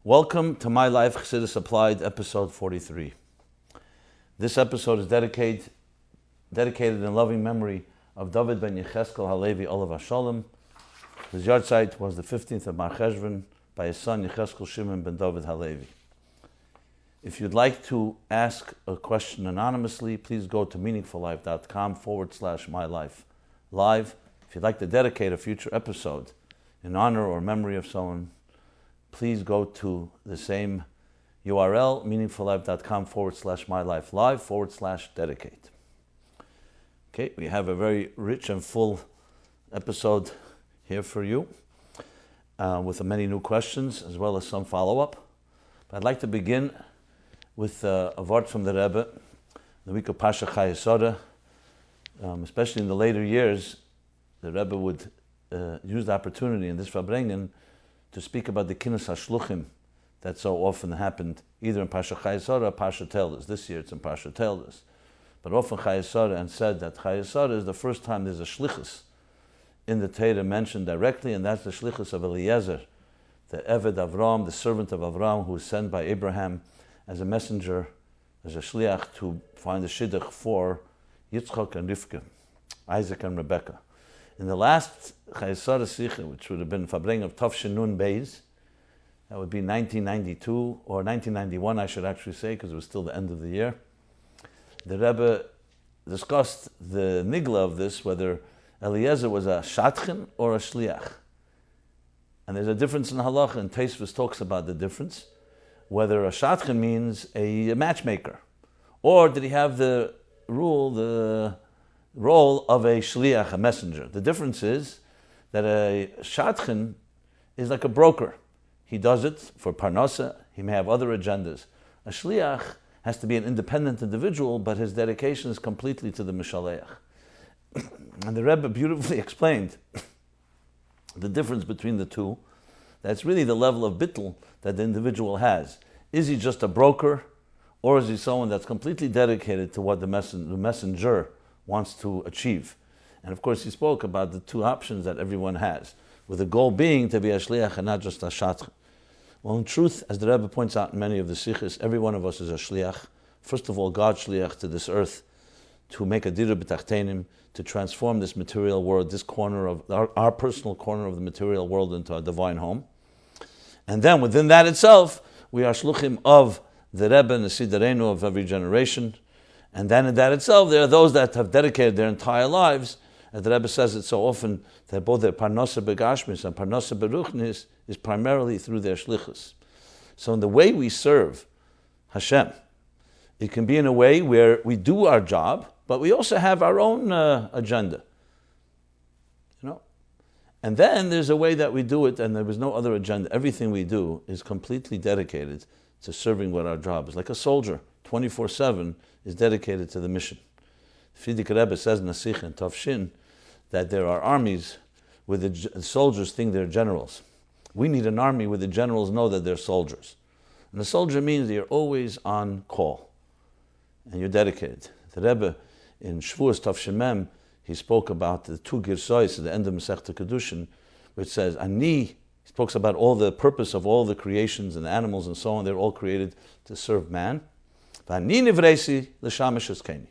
Welcome to MyLife, Chassidus Applied, episode 43. This episode is dedicated in loving memory of Dovid ben Yechezkal HaLevi Olav HaShalom. His yahrtzeit was the 15th of Mar Cheshvan by his son Yechezkal Shimon ben Dovid HaLevi. If you'd like to ask a question anonymously, please go to meaningfullife.com/MyLife live. If you'd like to dedicate a future episode in honor or memory of someone, please go to the same URL, meaningfullife.com/MyLife live/dedicate. Okay, we have a very rich and full episode here for you with many new questions as well as some follow-up. But I'd like to begin with a word from the Rebbe, the week of Pasha Chayesora. Especially in the later years, the Rebbe would use the opportunity in this Farbrengen to speak about the Kinus HaShluchim that so often happened either in Pasha Chayesora or Pasha Teldes. This year it's in Pasha Teldes. But often Chayesora, and said that Chayesora is the first time there's a Shlichus in the Torah mentioned directly, and that's the Shlichus of Eliezer, the Eved Avram, the servant of Avram, who was sent by Abraham as a messenger, as a shliach, to find a shidduch for Yitzchak and Rivka, Isaac and Rebecca. In the last Chayesora Sikha, which would have been Fabreng of Tafshin Nun Beis, that would be 1992, or 1991 I should actually say, because it was still the end of the year, the Rebbe discussed the nigla of this, whether Eliezer was a shatchin or a shliach. And there's a difference in halacha, and Tosfos talks about the difference, whether a shatchin means a matchmaker, or did he have the role of a shliach, a messenger. The difference is that a shatchin is like a broker. He does it for parnasa. He may have other agendas. A shliach has to be an independent individual, but his dedication is completely to the mishaleach. And the Rebbe beautifully explained the difference between the two. That's really the level of bittul that the individual has. Is he just a broker, or is he someone that's completely dedicated to what the messenger wants to achieve? And of course he spoke about the two options that everyone has, with the goal being to be a shliach and not just a shatch. Well, in truth, as the Rebbe points out in many of the sikhs, every one of us is a shliach. First of all, God's shliach to this earth, to make a dira b'tachtenim, to transform this material world, this corner of our personal corner of the material world, into a divine home. And then within that itself, we are shluchim of the Rebbe and the Siderenu of every generation. And then in that itself, there are those that have dedicated their entire lives, as the Rebbe says it so often, that both their parnasa begashmis and parnasa beruchnis is primarily through their shlichus. So in the way we serve Hashem, it can be in a way where we do our job, but we also have our own agenda. And then there's a way that we do it, and there was no other agenda. Everything we do is completely dedicated to serving what our job is. Like a soldier, 24/7, is dedicated to the mission. Frierdiker Rebbe says in Sikh and Tafshin that there are armies where the soldiers think they're generals. We need an army where the generals know that they're soldiers. And a soldier means that you're always on call, and you're dedicated. The Rebbe in Shavuos Tafshin Mem, he spoke about the two girsois at the end of Masechta Kedushin, which says, Ani, he speaks about all the purpose of all the creations and the animals and so on, they're all created to serve man. V'ani nivresi l'shamish eskeni.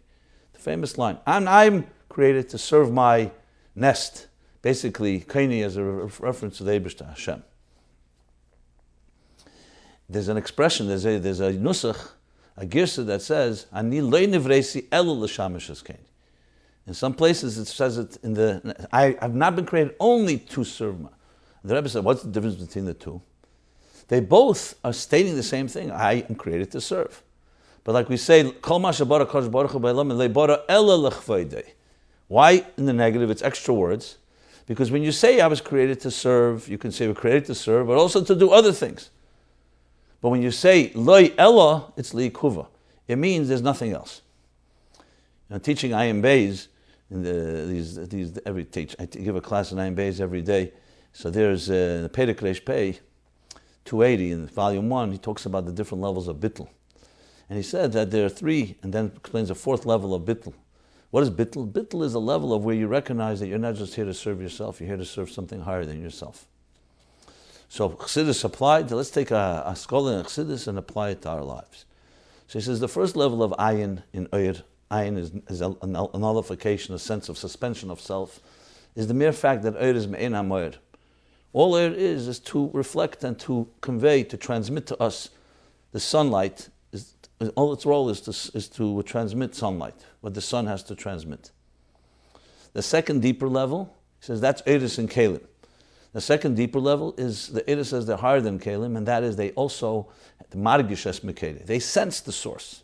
The famous line, I'm created to serve my nest. Basically, keni is a reference to the Eibishter Hashem. There's an expression, there's a nusach, a girsa that says, Ani lo nivresi elu l'shamish eskeni. In some places it says it I have not been created only to serve. The Rebbe said, what's the difference between the two? They both are stating the same thing. I am created to serve. But like we say, why in the negative? It's extra words. Because when you say I was created to serve, you can say we're created to serve, but also to do other things. But when you say loy ella, it's liikuva. It means there's nothing else. Teaching Ayin Beis, I give a class in Ayin Beis every day. So there's the Perek Reish Pei 280 in volume 1. He talks about the different levels of Bittul, and he said that there are three, and then explains a fourth level of Bittul. What is Bittul? Bittul is a level of where you recognize that you're not just here to serve yourself; you're here to serve something higher than yourself. So Chassidus Applied, let's take a scholar in Chassidus and apply it to our lives. So he says the first level of ayin in Oyer, ayin is a nullification, a sense of suspension of self, is the mere fact that Oyer is me'en ha'moyer. All Oyer is to reflect and to convey, to transmit to us the sunlight. All its role is to transmit sunlight, what the sun has to transmit. The second deeper level, he says that's Eiris and Kalim. The second deeper level is, the Eiris says they're higher than Kalim, and that is they also, Mar Cheshvan, they sense the source.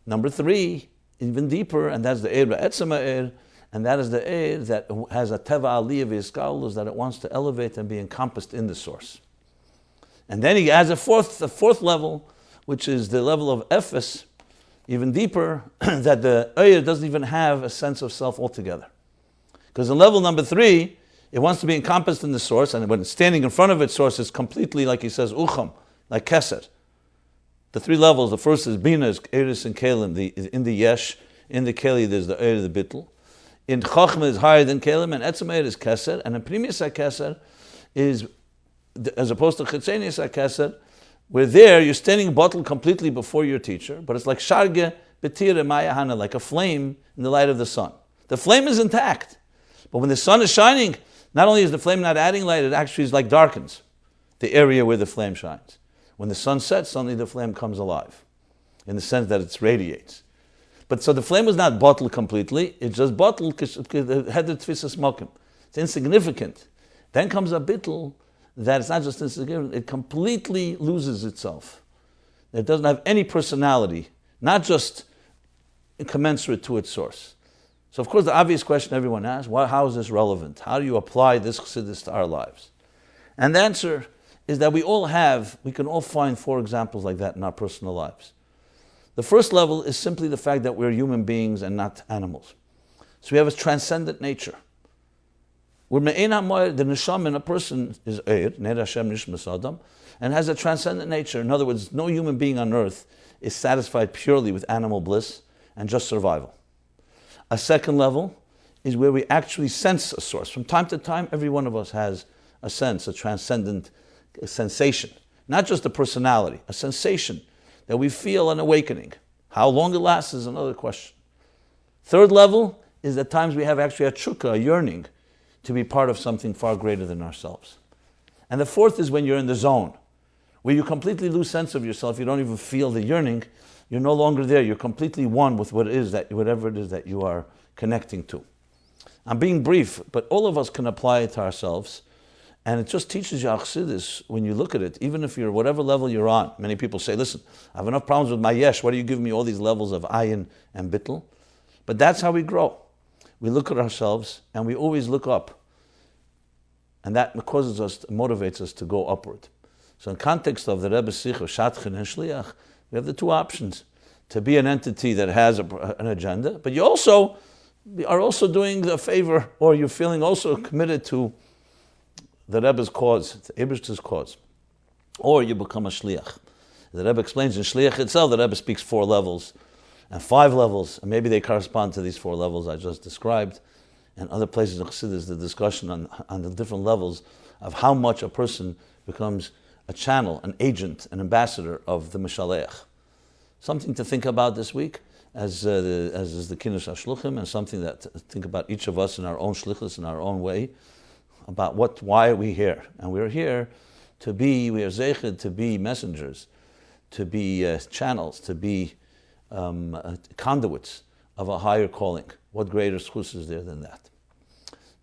Number three, even deeper, and that's the Eir Ba'etzem Eir, and that is the Eir that has a Teva Aliyah V'Yizkalus, that it wants to elevate and be encompassed in the source. And then he has a fourth level, which is the level of Ephes, even deeper, that the Oyer doesn't even have a sense of self altogether. Because in level number three, it wants to be encompassed in the source, and when it's standing in front of its source, it's completely, like he says, ucham, like keser. The three levels, the first is Bina, is Eiris and Kalim. In the Yesh, in the Keli, there's the Eir, the Bittul. In Chochma is higher than Kalim, and Etzem Eir is keser, and in Primus HaKeser is, as opposed to Chitzenius HaKeser, where there you're standing bottled completely before your teacher, but it's like Sharge Betire Maya Hana, like a flame in the light of the sun. The flame is intact, but when the sun is shining, not only is the flame not adding light, it actually is like darkens the area where the flame shines. When the sun sets, suddenly the flame comes alive, in the sense that it radiates. But so the flame was not bottled completely, it's just bottled because it had the tfisas mokim. It's insignificant. Then comes a bittul, that it's not just insignificant, it completely loses itself. It doesn't have any personality, not just commensurate to its source. So of course the obvious question everyone asks, how is this relevant? How do you apply this Chassidus to our lives? And the answer is that we can all find 4 examples like that in our personal lives. The first level is simply the fact that we're human beings and not animals. So we have a transcendent nature. The neshama in a person is Eir, Ner Hashem Nishmas Adam, and has a transcendent nature. In other words, no human being on earth is satisfied purely with animal bliss and just survival. A second level is where we actually sense a source. From time to time, every one of us has a sense, a transcendent sensation. Not just a personality, a sensation that we feel an awakening. How long it lasts is another question. Third level is at times we have actually a chukka, a yearning, to be part of something far greater than ourselves. And the fourth is when you're in the zone, where you completely lose sense of yourself, you don't even feel the yearning, you're no longer there, you're completely one with whatever it is that you are connecting to. I'm being brief, but all of us can apply it to ourselves, and it just teaches you Chassidus when you look at it, even if you're whatever level you're on. Many people say, listen, I have enough problems with my yesh, why do you give me all these levels of ayin and bittul? But that's how we grow. We look at ourselves, and we always look up. And that motivates us to go upward. So in context of the Rebbe's Sikh of Shatchin and Shliach, we have the 2 options. To be an entity that has an agenda, but you also are also doing the favor, or you're feeling also committed to the Rebbe's cause, the Eibishter's cause. Or you become a Shliach. The Rebbe explains in Shliach itself, the Rebbe speaks 4 levels and 5 levels, and maybe they correspond to these 4 levels I just described. And other places in Chassidus, the discussion on the different levels of how much a person becomes a channel, an agent, an ambassador of the Mishaleach. Something to think about this week, as is the Kinnus HaShluchim, and something that to think about each of us in our own Shlichus, in our own way, about why are we here? And we're here we are zeiched to be messengers, to be channels, to be conduits of a higher calling. What greater schus is there than that?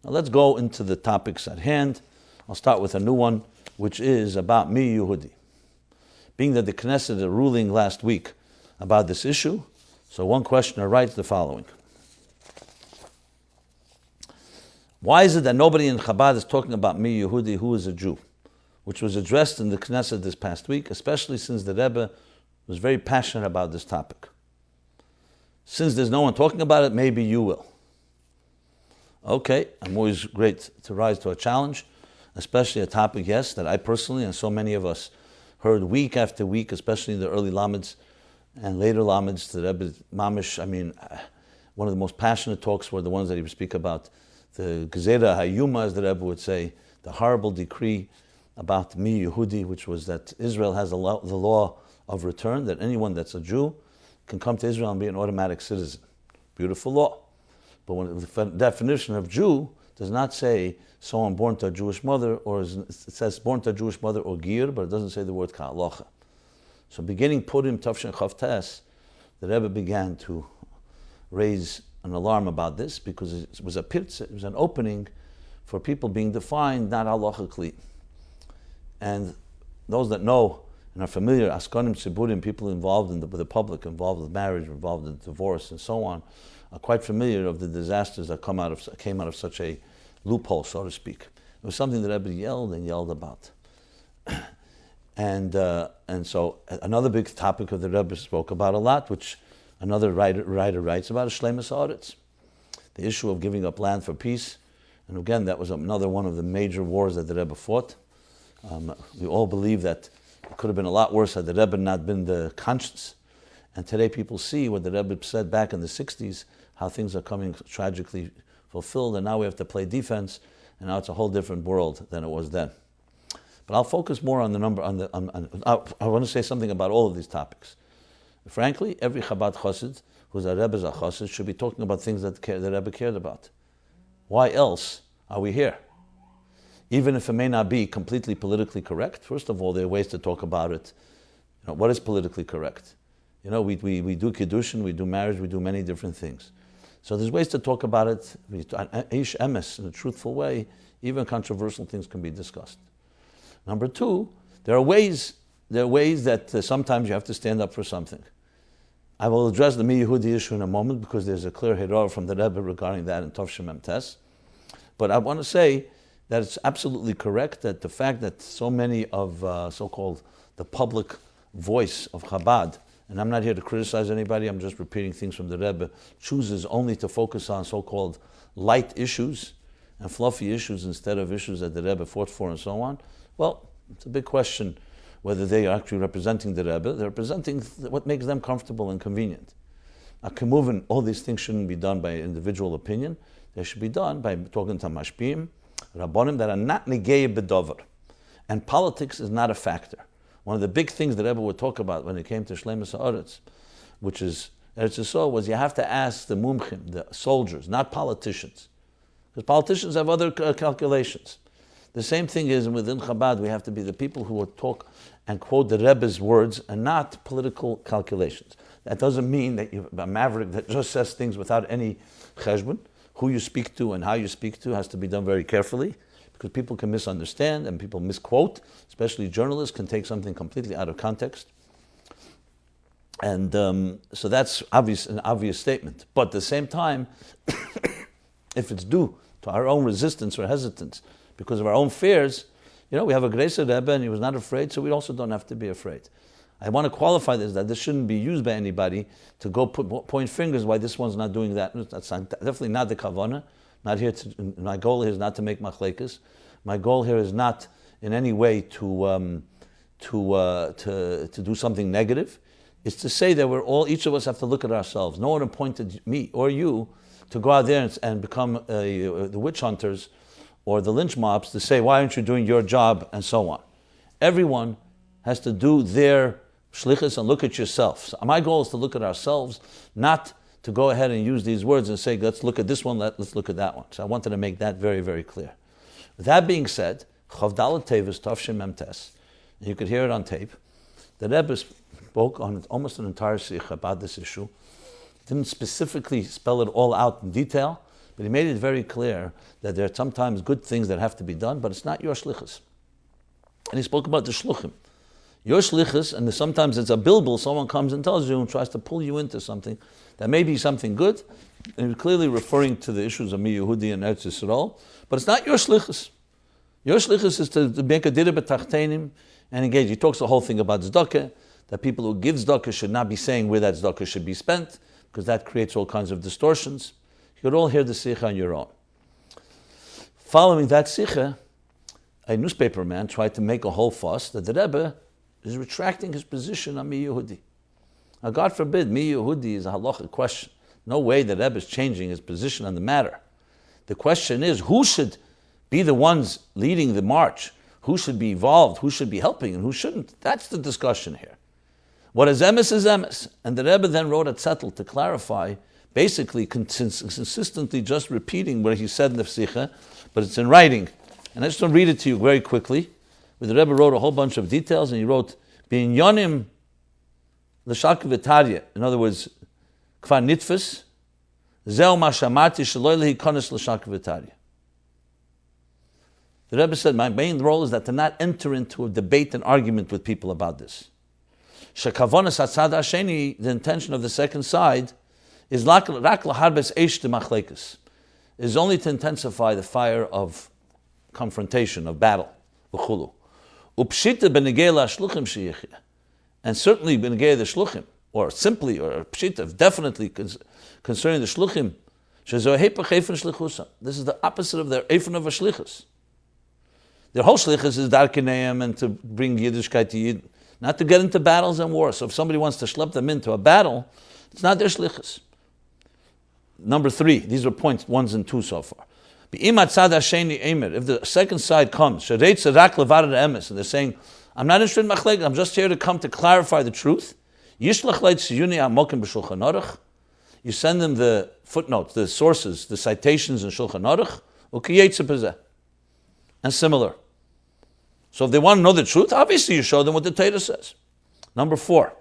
Now let's go into the topics at hand. I'll start with a new one, which is about Mi Yehudi. Being that the Knesset is ruling last week about this issue, so one questioner writes the following. Why is it that nobody in Chabad is talking about Mi Yehudi, who is a Jew? Which was addressed in the Knesset this past week, especially since the Rebbe was very passionate about this topic. Since there's no one talking about it, maybe you will. Okay, I'm always great to rise to a challenge, especially a topic, yes, that I personally and so many of us heard week after week, especially in the early Lameds and later Lameds, the Rebbe Mamish. One of the most passionate talks were the ones that he would speak about, the Gezerah Hayuma, as the Rebbe would say, the horrible decree about Mi Yehudi, which was that Israel has the law of return, that anyone that's a Jew can come to Israel and be an automatic citizen. Beautiful law. But when the definition of Jew does not say someone born to a Jewish mother, or it says born to a Jewish mother or gir, but it doesn't say the word ka'alocha. So beginning Purim Tavshin Chavtes, the Rebbe began to raise an alarm about this because it was a pirtze, it was an opening for people being defined not halachically. And those that know and are familiar, askanim tziburim, people involved with the public, involved with marriage, involved in divorce, and so on, are quite familiar of the disasters that came out of such a loophole, so to speak. It was something that Rebbe yelled and yelled about. And so another big topic of the Rebbe spoke about a lot, which another writer writes about, is shleimus haaretz, the issue of giving up land for peace. And again, that was another one of the major wars that the Rebbe fought. We all believe that it could have been a lot worse had the Rebbe not been the conscience. And today people see what the Rebbe said back in the 60s, how things are coming tragically fulfilled, and now we have to play defense, and now it's a whole different world than it was then. But I'll focus more on the number. I want to say something about all of these topics. Frankly, every Chabad Chassid who's a Rebbe's a Chassid should be talking about things that the Rebbe cared about. Why else are we here? Even if it may not be completely politically correct, first of all, there are ways to talk about it. What is politically correct? We do kiddushin, we do marriage, we do many different things. So there's ways to talk about it, ish emes, in a truthful way. Even controversial things can be discussed. Number two, there are ways that sometimes you have to stand up for something. I will address the Mi Yehudi issue in a moment because there's a clear hirah from the Rebbe regarding that in Tov Shem Tes. But I want to say that it's absolutely correct that the fact that so many of so-called the public voice of Chabad, and I'm not here to criticize anybody, I'm just repeating things from the Rebbe, chooses only to focus on so-called light issues and fluffy issues instead of issues that the Rebbe fought for and so on. Well, it's a big question whether they are actually representing the Rebbe. They're representing what makes them comfortable and convenient. Akemuven, all these things shouldn't be done by individual opinion. They should be done by talking to mashpim, rabbonim that are not negei bedover. And politics is not a factor. One of the big things that Rebbe would talk about when it came to shleimus haaretz, which is Eretz Yisrael, was you have to ask the mumchim, the soldiers, not politicians. Because politicians have other calculations. The same thing is within Chabad, we have to be the people who will talk and quote the Rebbe's words and not political calculations. That doesn't mean that you're a maverick that just says things without any cheshbon. Who you speak to and how you speak to has to be done very carefully because people can misunderstand and people misquote, especially journalists can take something completely out of context. And so that's an obvious statement. But at the same time, if it's due to our own resistance or hesitance, because of our own fears, we have a Greiser Rebbe and he was not afraid, so we also don't have to be afraid. I want to qualify this, that this shouldn't be used by anybody to go point fingers why this one's not doing that. That's definitely not the kavanah. My goal here is not to make machlekes. My goal here is not in any way to do something negative. It's to say that each of us have to look at ourselves. No one appointed me or you to go out there and become the witch hunters or the lynch mobs to say, why aren't you doing your job, and so on. Everyone has to do their Shlichus and look at yourself. So my goal is to look at ourselves, not to go ahead and use these words and say, let's look at this one, let's look at that one. So I wanted to make that very, very clear. With that being said, Chav Dalet Tevis Tov Shem Tes, and you could hear it on tape, the Rebbe spoke on almost an entire sikh about this issue. He didn't specifically spell it all out in detail, but he made it very clear that there are sometimes good things that have to be done, but it's not your shlichus. And he spoke about the shluchim. Your shlichus, and sometimes it's a bilbil, someone comes and tells you and tries to pull you into something that may be something good, and he's clearly referring to the issues of Mi Yehudi and Eretz Yisrael, but it's not your shlichus. Your shlichus is to make a direh b'tachtenim and engage. He talks the whole thing about tzedakah, that people who give tzedakah should not be saying where that tzedakah should be spent, because that creates all kinds of distortions. You could all hear the sikha on your own. Following that sikha, a newspaperman tried to make a whole fuss that the Rebbe is retracting his position on Mi Yehudi. Now, God forbid, Mi Yehudi is a halachic question. No way the Rebbe is changing his position on the matter. The question is, who should be the ones leading the march. Who should be involved, who should be helping, and who shouldn't. That's the discussion here. What is emes is emes. And the Rebbe then wrote a zettel to clarify, basically consistently just repeating what he said in the psyche, but it's in writing. And I just want to read it to you very quickly. Where the Rebbe wrote a whole bunch of details, and he wrote, B'inyonim l'shak v'tarya, in other words, kvar nitfus, zeu ma shamarti shelo lehi konis l'shak v'tarya. The Rebbe said, my main role is that to not enter into a debate and argument with people about this. Shekavonis hatzad hasheni, the intention of the second side, is rak laharbes eish de machlekes, is only to intensify the fire of confrontation, of battle, v'chulu. Upshita b'negei la'shluchim sheyichya, and certainly b'negei the shluchim, or simply, or pshita, definitely concerning the shluchim, shezo hepach eifon shlichusa. This is the opposite of their eifon of a shlichus. Their whole shlichus is darkeneim and to bring Yiddishkeit to Yid, not to get into battles and wars. So if somebody wants to schlep them into a battle, it's not their shlichus. Number 3, these are points 1 and 2 so far. If the second side comes, and they're saying, I'm not interested in machlek, I'm just here to come to clarify the truth. You send them the footnotes, the sources, the citations in Shulchan Aruch, and similar. So if they want to know the truth, obviously you show them what the Torah says. Number 4.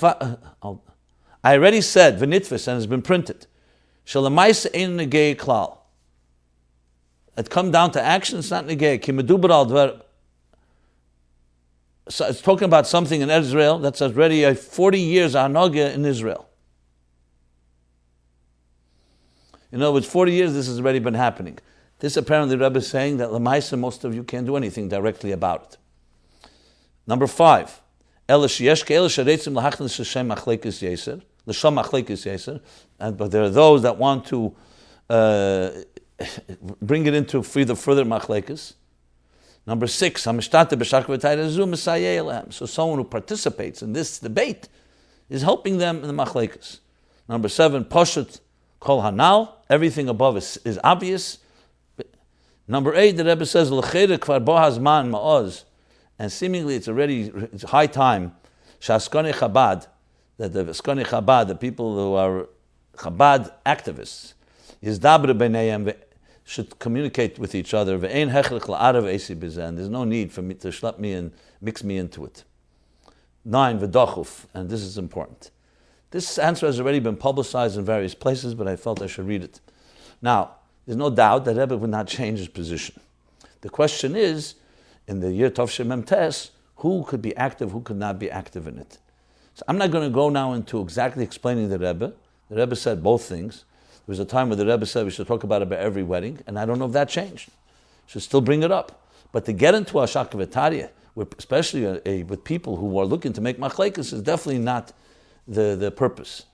I already said, v'nitfus, and it's been printed. It come down to action, it's not negei. So it's talking about something in Israel that's already 40 years hanoga in Israel. In other words, 40 years this has already been happening. This apparently the Rebbe is saying that Lamaisa, most of you can't do anything directly about it. Number 5. But there are those that want to bring it into further machlekes. Number 6. So someone who participates in this debate is helping them in the machlekes. Number 7. Poshet kol hanal. Everything above is obvious. Number 8, the Rebbe says, and seemingly it's high time, Shaskone Chabad, that the Skone Chabad, the people who are Chabad activists, should communicate with each other, and there's no need for me to schlep me and mix me into it. 9, V'dochuf, and this is important. This answer has already been publicized in various places, but I felt I should read it. Now, there's no doubt that Rebbe would not change his position. The question is, in the year Tov Shem Mem Tes, who could be active, who could not be active in it? So I'm not going to go now into exactly explaining the Rebbe. The Rebbe said both things. There was a time where the Rebbe said we should talk about every wedding, and I don't know if that changed. Should still bring it up. But to get into a shakavetaria, especially with people who are looking to make machlekes, is definitely not the purpose.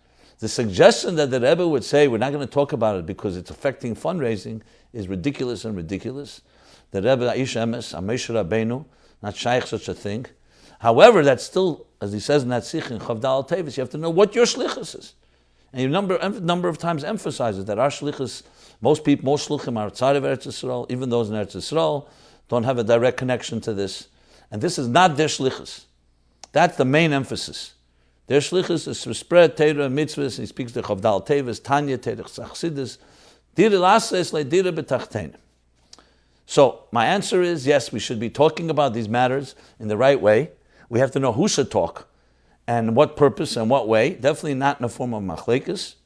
The suggestion that the Rebbe would say we're not going to talk about it because it's affecting fundraising is ridiculous and ridiculous. The Rebbe Aish Emes, Amesh Rabbeinu, not shaykh such a thing. However, that's still, as he says in that sikh in Chavdal Tevis, you have to know what your shlichus is. And he number of times emphasizes that our shlichus, most shluchim are outside of Eretz Yisrael, even those in Eretz Yisrael, don't have a direct connection to this. And this is not their shlichus. That's the main emphasis. Their shlichus is to spread Torah and mitzvahs, and he speaks to Chavdal Tevis, Tanya, Torah, Chassidus, Dira Lases, Le Dira B'Tachtein. So, my answer is, yes, we should be talking about these matters in the right way. We have to know who should talk, and what purpose and what way. Definitely not in a form of machlekes,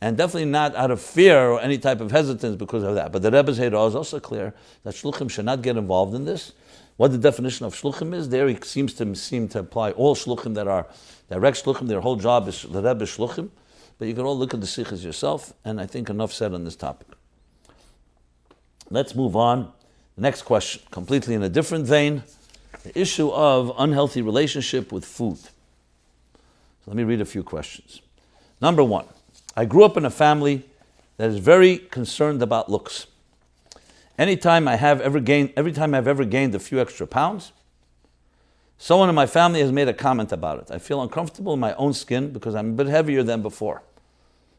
and definitely not out of fear or any type of hesitance because of that. But the Rebbe's Heirah is also clear that shluchim should not get involved in this. What the definition of shluchim is, there he seems to apply all shluchim that are direct shluchim. Their whole job is the Rebbe's shluchim. But you can all look at the sikhs yourself, and I think enough said on this topic. Let's move on. The next question, completely in a different vein, the issue of unhealthy relationship with food. So let me read a few questions. Number 1, I grew up in a family that is very concerned about looks. Every time I've ever gained a few extra pounds, someone in my family has made a comment about it. I feel uncomfortable in my own skin because I'm a bit heavier than before.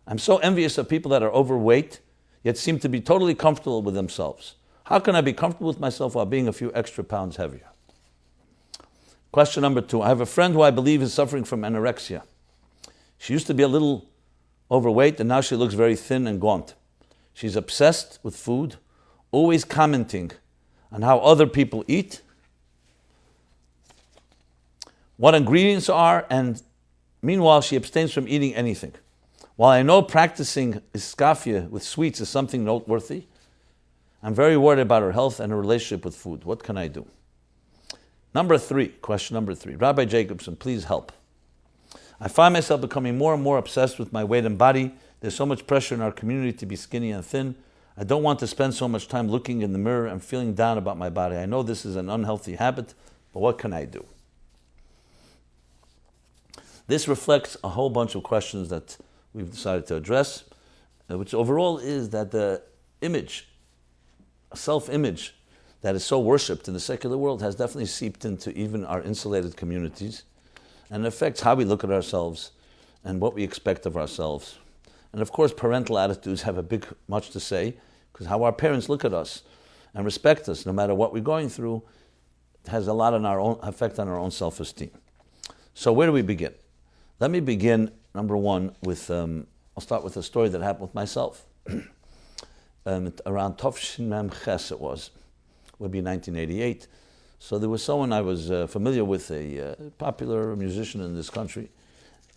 I'm so envious of people that are overweight yet seem to be totally comfortable with themselves. How can I be comfortable with myself while being a few extra pounds heavier? Question number 2. I have a friend who I believe is suffering from anorexia. She used to be a little overweight, and now she looks very thin and gaunt. She's obsessed with food, always commenting on how other people eat, what ingredients are, and meanwhile she abstains from eating anything. While I know practicing iskafia with sweets is something noteworthy, I'm very worried about her health and her relationship with food. What can I do? Question number 3. Rabbi Jacobson, please help. I find myself becoming more and more obsessed with my weight and body. There's so much pressure in our community to be skinny and thin. I don't want to spend so much time looking in the mirror and feeling down about my body. I know this is an unhealthy habit, but what can I do? This reflects a whole bunch of questions that we've decided to address, which overall is that the image, self-image that is so worshipped in the secular world has definitely seeped into even our insulated communities and affects how we look at ourselves and what we expect of ourselves. And of course, parental attitudes have much to say, because how our parents look at us and respect us, no matter what we're going through, has a lot on our own effect on our own self-esteem. So where do we begin? Let me begin, number 1, with I'll start with a story that happened with myself. Around Tov Mem Ches it would be 1988. So there was someone I was familiar with, a popular musician in this country,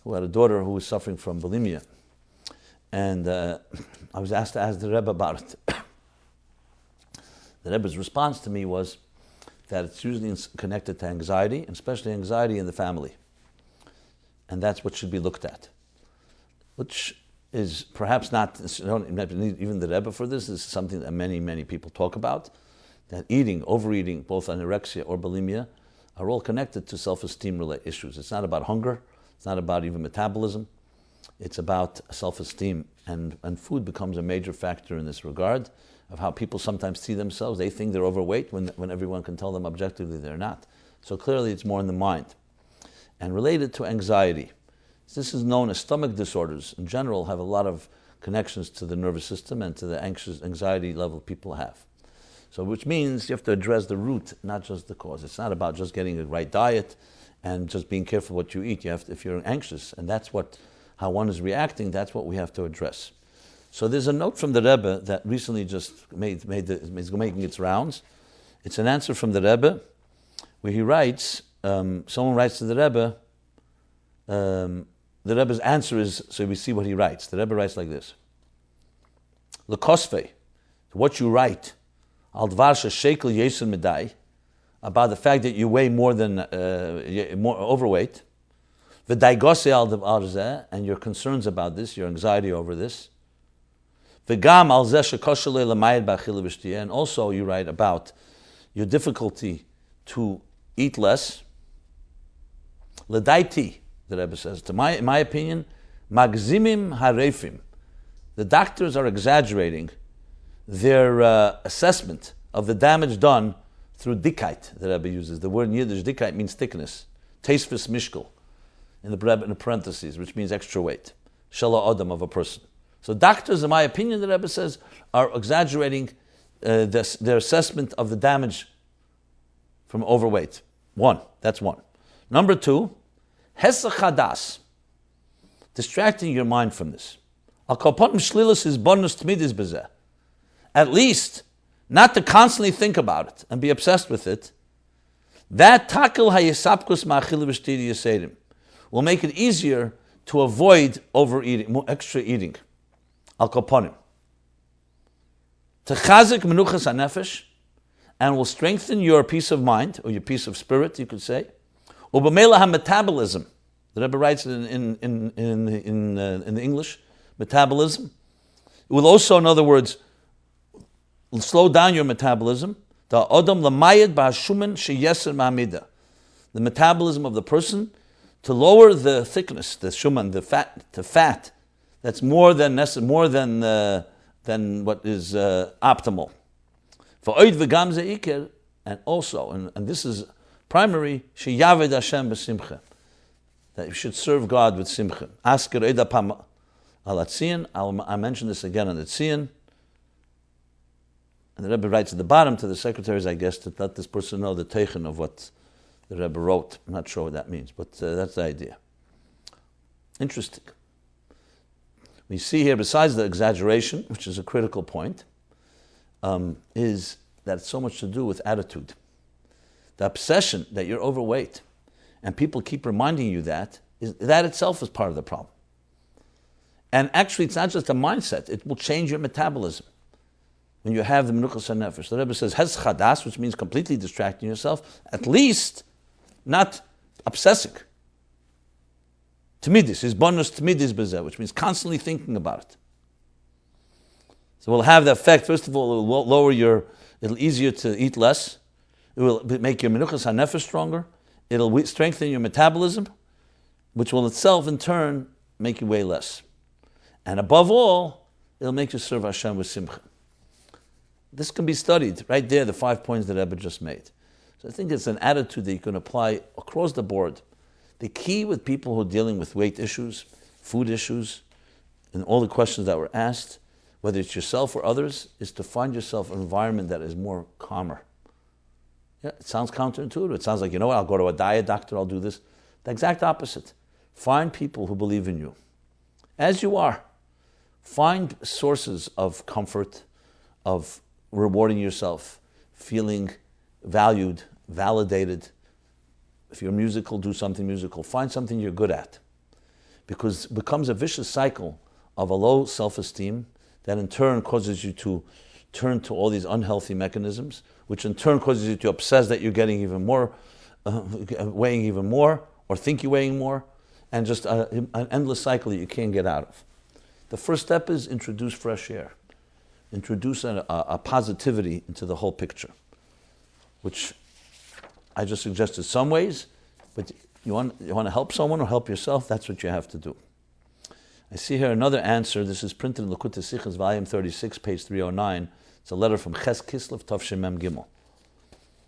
who had a daughter who was suffering from bulimia. And I was asked to ask the Rebbe about it. The Rebbe's response to me was that it's usually connected to anxiety, and especially anxiety in the family. And that's what should be looked at. Which is perhaps not, you don't need even the Rebbe for this. This is something that many, many people talk about. That eating, overeating, both anorexia or bulimia, are all connected to self-esteem issues. It's not about hunger. It's not about even metabolism. It's about self-esteem. And food becomes a major factor in this regard of how people sometimes see themselves. They think they're overweight when everyone can tell them objectively they're not. So clearly it's more in the mind. And related to anxiety. This is known as stomach disorders. In general, have a lot of connections to the nervous system and to the anxiety level people have. So which means you have to address the root, not just the cause. It's not about just getting the right diet and just being careful what you eat. You have to, if you're anxious, and that's how one is reacting, that's what we have to address. So there's a note from the Rebbe that recently just is making its rounds. It's an answer from the Rebbe where he writes, someone writes to the Rebbe, the Rebbe's answer is, so we see what he writes. The Rebbe writes like this. L'kosve, what you write, al dvar shekel yesun medai, about the fact that you weigh more than, more overweight, v'daigose al zeh, and your concerns about this, your anxiety over this, v'gam al zeh shekosher le'lamayed b'achila v'shtiyah, and also you write about your difficulty to eat less, l'daiti, the Rebbe says, in my opinion, magzimim harefim. The doctors are exaggerating their assessment of the damage done through dikait, the Rebbe uses. The word in Yiddish, dikait, means thickness. Teisvis mishkel, in the parentheses, which means extra weight. Shala adam, of a person. So doctors, in my opinion, the Rebbe says, are exaggerating their assessment of the damage from overweight. That's one. Number 2, Hesach hadas, distracting your mind from this. Al kolponim shlilus is bonus tmidis bezeh. At least, not to constantly think about it and be obsessed with it. That takil hayesapkus ma'achil v'shtiri yasedim will make it easier to avoid overeating, extra eating. Al kolponim. Techazik menuchas hanefesh, and will strengthen your peace of mind, or your peace of spirit, you could say. Ubamela ha-metabolism. The Rebbe writes it in the English, metabolism. It will also, in other words, slow down your metabolism. The odom lamayed ba'ashumen sheyeser ma'amida. The metabolism of the person to lower the thickness, the shuman, the fat, to fat. That's more than what is optimal. For oid v'gam ze'iker, and also, and this is primary, sheyaved Hashem b'simcha, that you should serve God with simcha. Asker oid apam al atzion. I mention this again on the tzion. And the Rebbe writes at the bottom to the secretaries, I guess, to let this person know the teichen of what the Rebbe wrote. I'm not sure what that means, but that's the idea. Interesting. We see here, besides the exaggeration, which is a critical point, is that it's so much to do with attitude. The obsession that you're overweight, and people keep reminding you that itself is part of the problem. And actually, it's not just a mindset. It will change your metabolism when you have the menuchas hanefesh. The Rebbe says, hes chadas, which means completely distracting yourself, at least not obsessing. Timidis, is bonus timidis bezeh, which means constantly thinking about it. So we'll have the effect, first of all, it will lower it'll easier to eat less. It will make your menuchas hanefesh stronger. It'll strengthen your metabolism, which will itself, in turn, make you weigh less. And above all, it'll make you serve Hashem with simcha. This can be studied right there, the 5 points that Rebbe just made. So I think it's an attitude that you can apply across the board. The key with people who are dealing with weight issues, food issues, and all the questions that were asked, whether it's yourself or others, is to find yourself an environment that is more calmer. Yeah, it sounds counterintuitive. It sounds like, I'll go to a diet doctor, I'll do this. The exact opposite. Find people who believe in you. As you are. Find sources of comfort, of rewarding yourself, feeling valued, validated. If you're musical, do something musical. Find something you're good at. Because it becomes a vicious cycle of a low self-esteem that in turn causes you to turn to all these unhealthy mechanisms, which in turn causes you to obsess that you're getting even more, weighing even more, or think you're weighing more, and just an endless cycle that you can't get out of. The first step is introduce fresh air. Introduce a positivity into the whole picture, which I just suggested some ways, but you want to help someone or help yourself, that's what you have to do. I see here another answer. This is printed in Likutei Sichos, volume 36, page 309. It's a letter from Ches Kislev Tavshin Mem Gimel.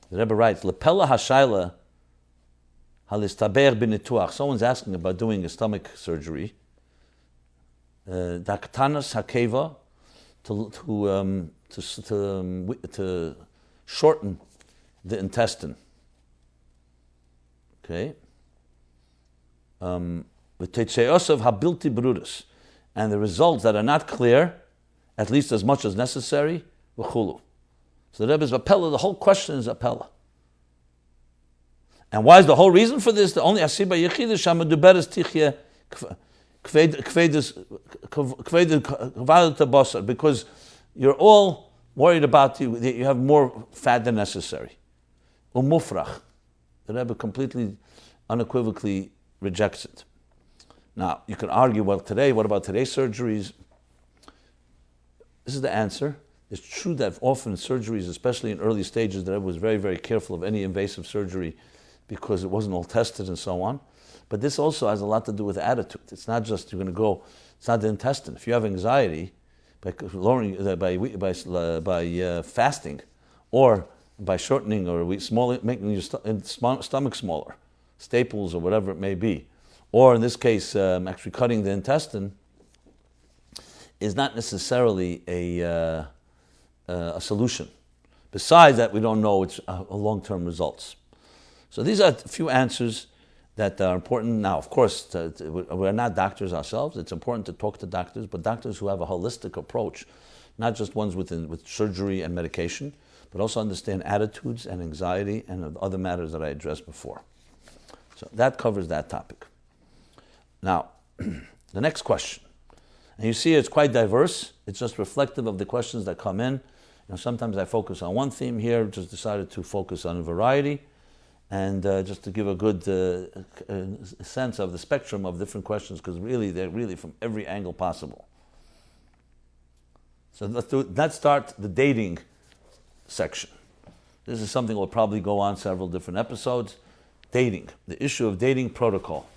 The Rebbe writes, Lepela hashayla halistaber b'nituach. Someone's asking about doing a stomach surgery. Daktanas hakeva, to shorten the intestine. Okay. V'teitzeosav habilti brudus, and the results that are not clear, at least as much as necessary, v'chulu. So the Rebbe's appella, the whole question is appella. And why is the whole reason for this? The only asiba yechidah shamaduberes tichye because you're all worried about you have more fat than necessary. Umufrach. The Rebbe completely, unequivocally rejects it. Now, you can argue, well, what about today's surgeries? This is the answer. It's true that often surgeries, especially in early stages, the Rebbe was very, very careful of any invasive surgery because it wasn't all tested and so on. But this also has a lot to do with attitude. It's not just you're going to go, it's not the intestine. If you have anxiety, by lowering, by fasting, or by shortening or making your stomach smaller, staples or whatever it may be, or in this case, actually cutting the intestine, is not necessarily a solution. Besides that, we don't know its long-term results. So these are a few answers that are important. Now, of course, we're not doctors ourselves. It's important to talk to doctors, but doctors who have a holistic approach, not just ones with surgery and medication, but also understand attitudes and anxiety and other matters that I addressed before. So that covers that topic. Now, the next question. And you see it's quite diverse. It's just reflective of the questions that come in. Sometimes I focus on one theme here, just decided to focus on a variety, and just to give a good sense of the spectrum of different questions, because really they're really from every angle possible. So let's start the dating section. This is something we'll probably go on several different episodes. Dating, the issue of dating protocol.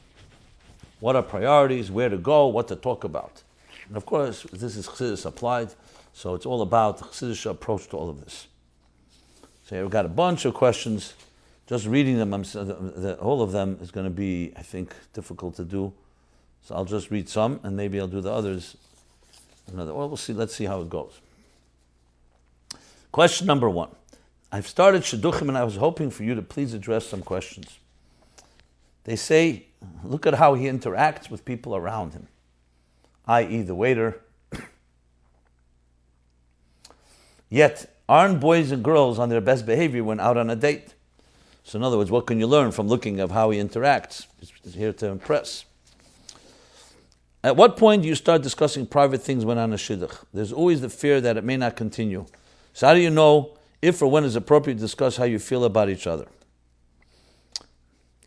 What are priorities, where to go, what to talk about. And of course, this is Chassidus Applied, so it's all about the Chassidic approach to all of this. So we've got a bunch of questions. Just reading them, all of them is going to be, I think, difficult to do. So I'll just read some, and maybe I'll do the others. Well, we'll see. Let's see how it goes. Question number 1. I've started Shidduchim and I was hoping for you to please address some questions. They say, look at how he interacts with people around him, i.e. the waiter. Yet, aren't boys and girls on their best behavior when out on a date? So in other words, what can you learn from looking at how he interacts? He's here to impress. At what point do you start discussing private things when on a shidduch? There's always the fear that it may not continue. So how do you know if or when it's appropriate to discuss how you feel about each other?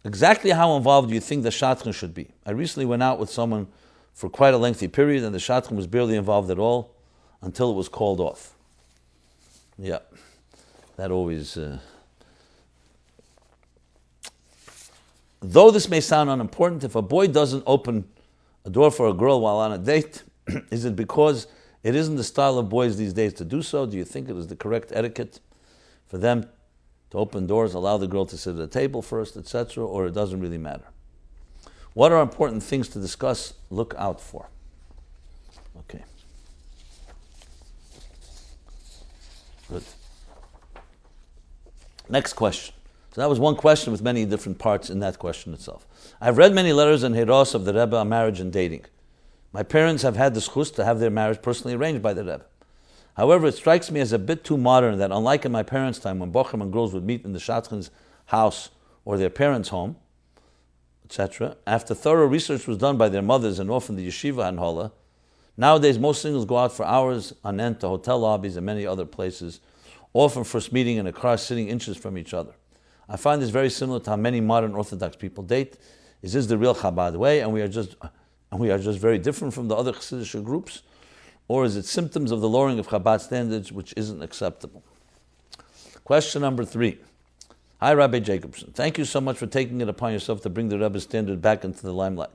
Exactly how involved do you think the shadchan should be? I recently went out with someone for quite a lengthy period and the shadchan was barely involved at all until it was called off. Yeah, that always... Though this may sound unimportant, if a boy doesn't open a door for a girl while on a date, is it because it isn't the style of boys these days to do so? Do you think it is the correct etiquette for them to open doors, allow the girl to sit at a table first, etc., or it doesn't really matter? What are important things to discuss, look out for? Okay. Good. Next question. So that was one question with many different parts in that question itself. I've read many letters and Igros of the Rebbe on marriage and dating. My parents have had the Shlichus to have their marriage personally arranged by the Rebbe. However, it strikes me as a bit too modern that unlike in my parents' time when bochum and girls would meet in the shadchan's house or their parents' home, etc., after thorough research was done by their mothers and often the yeshiva and hola, nowadays most singles go out for hours on end to hotel lobbies and many other places, often first meeting in a car sitting inches from each other. I find this very similar to how many modern Orthodox people date. Is this the real Chabad way, and we are just very different from the other Chassidic groups, or is it symptoms of the lowering of Chabad standards, which isn't acceptable? Question number 3. Hi, Rabbi Jacobson. Thank you so much for taking it upon yourself to bring the Rebbe's standard back into the limelight.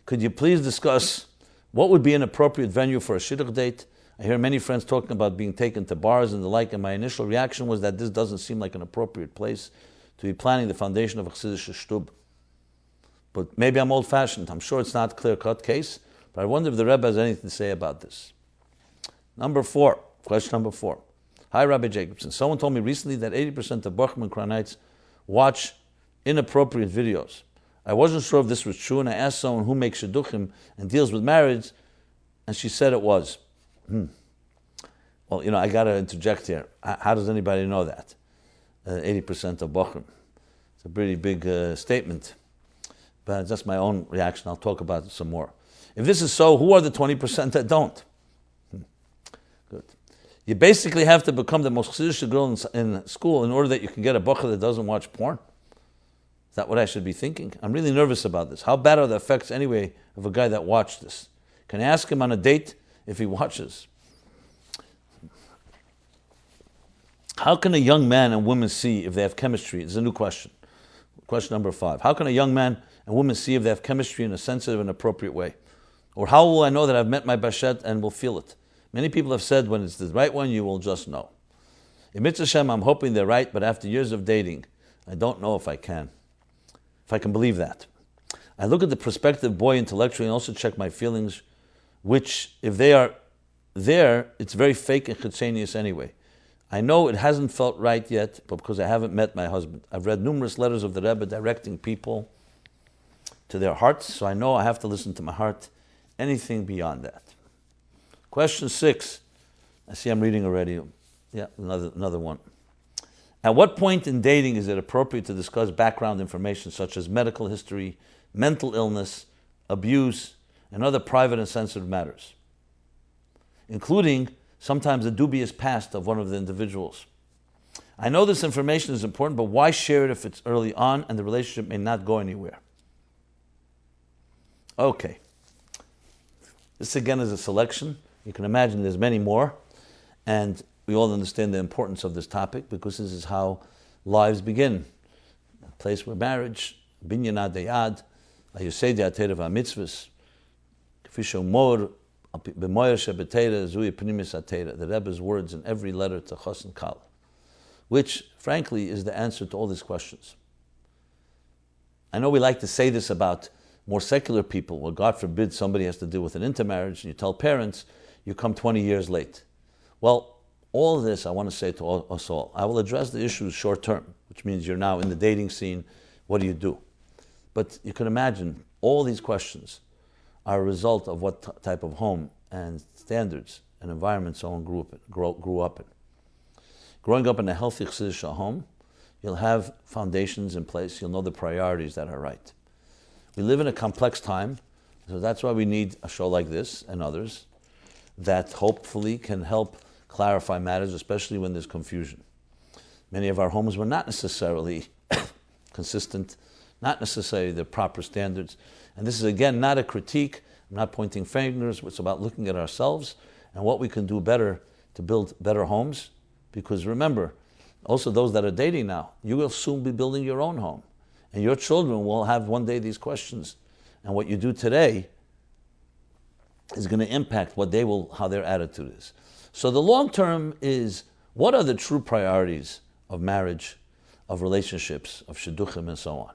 Could you please discuss what would be an appropriate venue for a shidduch date? I hear many friends talking about being taken to bars and the like, and my initial reaction was that this doesn't seem like an appropriate place to be planning the foundation of a Chassidic shtub. But maybe I'm old-fashioned. I'm sure it's not a clear-cut case, but I wonder if the Rebbe has anything to say about this. Question number 4. Hi, Rabbi Jacobson. Someone told me recently that 80% of bochum and Kranites watch inappropriate videos. I wasn't sure if this was true, and I asked someone who makes shidduchim and deals with marriage, and she said it was. Well, I got to interject here. How does anybody know that? 80% of bochum. It's a pretty big statement. But that's my own reaction. I'll talk about it some more. If this is so, who are the 20% that don't? Good. You basically have to become the most Chassidic girl in school in order that you can get a bocher that doesn't watch porn. Is that what I should be thinking? I'm really nervous about this. How bad are the effects anyway of a guy that watched this? Can I ask him on a date if he watches? How can a young man and woman see if they have chemistry? It's a new question. Question number 5. How can a young man and woman see if they have chemistry in a sensitive and appropriate way? Or how will I know that I've met my bashet and will feel it? Many people have said when it's the right one, you will just know. In Mitzvah Shem, I'm hoping they're right, but after years of dating, I don't know if I can believe that. I look at the prospective boy intellectually and also check my feelings, which, if they are there, it's very fake and chitzenius anyway. I know it hasn't felt right yet, but because I haven't met my husband. I've read numerous letters of the Rebbe directing people to their hearts, so I know I have to listen to my heart. Anything beyond that. Question 6. I see I'm reading already. Yeah, another one. At what point in dating is it appropriate to discuss background information such as medical history, mental illness, abuse, and other private and sensitive matters, including sometimes the dubious past of one of the individuals? I know this information is important, but why share it if it's early on and the relationship may not go anywhere? Okay. This again is a selection. You can imagine there's many more, and we all understand the importance of this topic because this is how lives begin. A place where marriage, binyan ad yad, ayusei di'atera v'amitzvahs, k'fi she'omor b'moyer she'b'teira zui pnimis atera, the Rebbe's words in every letter to Chos and Kal, which, frankly, is the answer to all these questions. I know we like to say this about more secular people, where God forbid somebody has to deal with an intermarriage, and you tell parents, you come 20 years late. Well, all of this I want to say to us all. I will address the issues short term, which means you're now in the dating scene. What do you do? But you can imagine all these questions are a result of what type of home and standards and environment someone grew up in. Growing up in a healthy Chassidic home, you'll have foundations in place. You'll know the priorities that are right. We live in a complex time, so that's why we need a show like this and others that hopefully can help clarify matters, especially when there's confusion. Many of our homes were not necessarily consistent, not necessarily the proper standards. And this is, again, not a critique. I'm not pointing fingers. It's about looking at ourselves and what we can do better to build better homes. Because remember, also those that are dating now, you will soon be building your own home. And your children will have one day these questions. And what you do today is going to impact how their attitude is. So the long term is, what are the true priorities of marriage, of relationships, of shidduchim, and so on?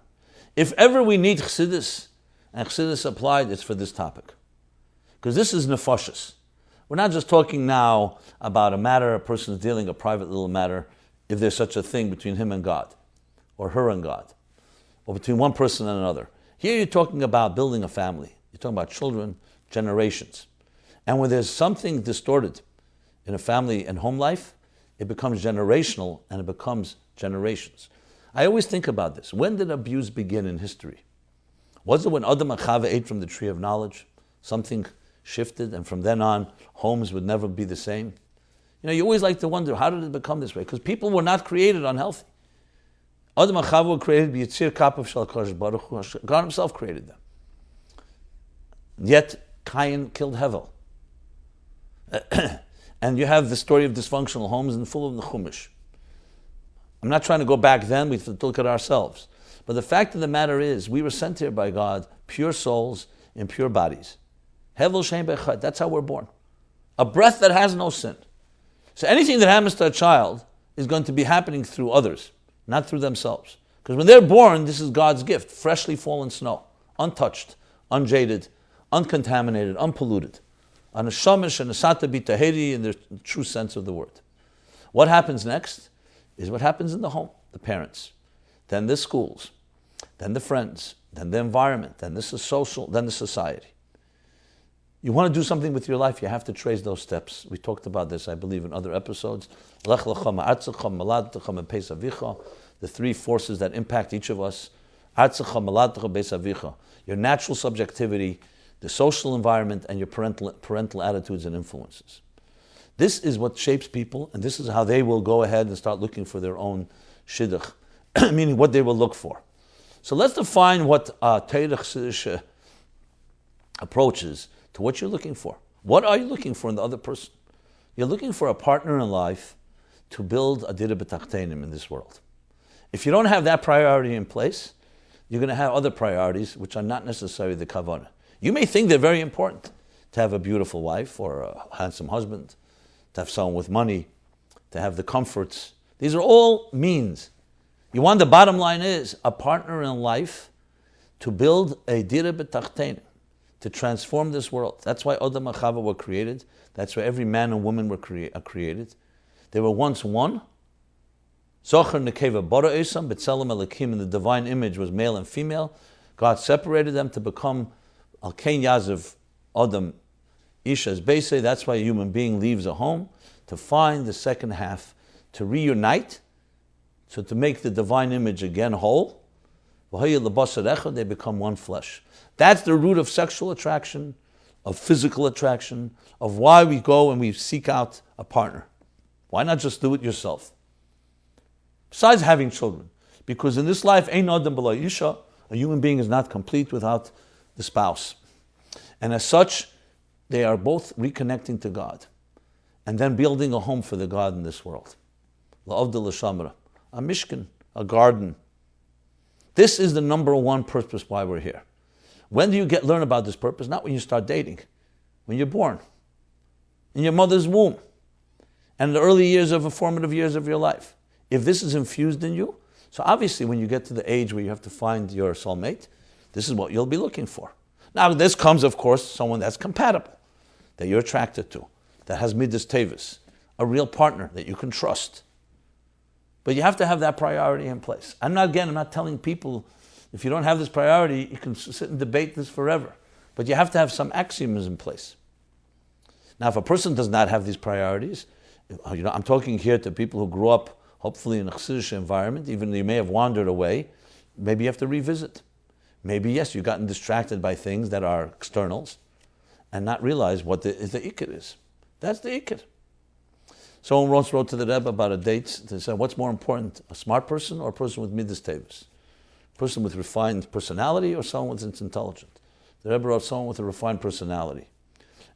If ever we need Chassidus, and Chassidus Applied, it's for this topic. Because this is nefashos. We're not just talking now about a matter, a person is dealing a private little matter, if there's such a thing between him and God, or her and God, or between one person and another. Here you're talking about building a family. You're talking about children, generations. And when there's something distorted in a family and home life, it becomes generational and it becomes generations. I always think about this. When did abuse begin in history? Was it when Adam and Chava ate from the tree of knowledge? Something shifted, and from then on, homes would never be the same. You always like to wonder, how did it become this way? Because people were not created unhealthy. Adam and Chava were created by Yitzir Kapav Shel HaKadosh Baruch Hu. God himself created them. Yet, Cain killed Hevel. And you have the story of dysfunctional homes and full of the Chumash. I'm not trying to go back then, we have to look at ourselves. But the fact of the matter is, we were sent here by God, pure souls in pure bodies. Hevel Shem Bechad, that's how we're born. A breath that has no sin. So anything that happens to a child is going to be happening through others, not through themselves. Because when they're born, this is God's gift, freshly fallen snow, untouched, unjaded, uncontaminated, unpolluted. On a shamish and a sata bitaheri in the true sense of the word. What happens next is what happens in the home, the parents, then the schools, then the friends, then the environment, then the social, then the society. You want to do something with your life, you have to trace those steps. We talked about this, I believe, in other episodes. The three forces that impact each of us. Your natural subjectivity, the social environment, and your parental attitudes and influences. This is what shapes people, and this is how they will go ahead and start looking for their own shidduch, meaning what they will look for. So let's define what Torah Chassidic approach is to what you're looking for. What are you looking for in the other person? You're looking for a partner in life to build a dira b'tachtenim in this world. If you don't have that priority in place, you're going to have other priorities which are not necessarily the kavanah. You may think they're very important, to have a beautiful wife or a handsome husband, to have someone with money, to have the comforts. These are all means. You want the bottom line is a partner in life to build a dira b'tachtenim, to transform this world. That's why Adam and Chava were created. That's why every man and woman were created. They were once one. Zocher nekeva bara esam, b'tzelem elikim, in the divine image was male and female. God separated them to become Al Kain Yazav Adam Isha's Beisei. That's why a human being leaves a home to find the second half, to reunite, so to make the divine image again whole. They become one flesh. That's the root of sexual attraction, of physical attraction, of why we go and we seek out a partner. Why not just do it yourself? Besides having children, because in this life, ein adam b'lo isha, a human being is not complete without the spouse. And as such, they are both reconnecting to God and then building a home for the God in this world. La'avdil l'shamra, a mishkan, a garden. This is the number one purpose why we're here. When do you learn about this purpose? Not when you start dating, when you're born, in your mother's womb, and the early years of the formative years of your life. If this is infused in you, so obviously when you get to the age where you have to find your soulmate, this is what you'll be looking for. Now this comes, of course, someone that's compatible, that you're attracted to, that has midas tevis, a real partner that you can trust. But you have to have that priority in place. I'm not telling people, if you don't have this priority, you can sit and debate this forever. But you have to have some axioms in place. Now, if a person does not have these priorities, I'm talking here to people who grew up, hopefully, in a Chassidic environment, even though you may have wandered away, maybe you have to revisit. Maybe, yes, you've gotten distracted by things that are externals and not realize what the ikar is. That's the ikar. Someone once wrote to the Rebbe about a date. They said, what's more important, a smart person or a person with midas tevis? A person with refined personality or someone that's intelligent? The Rebbe wrote someone with a refined personality.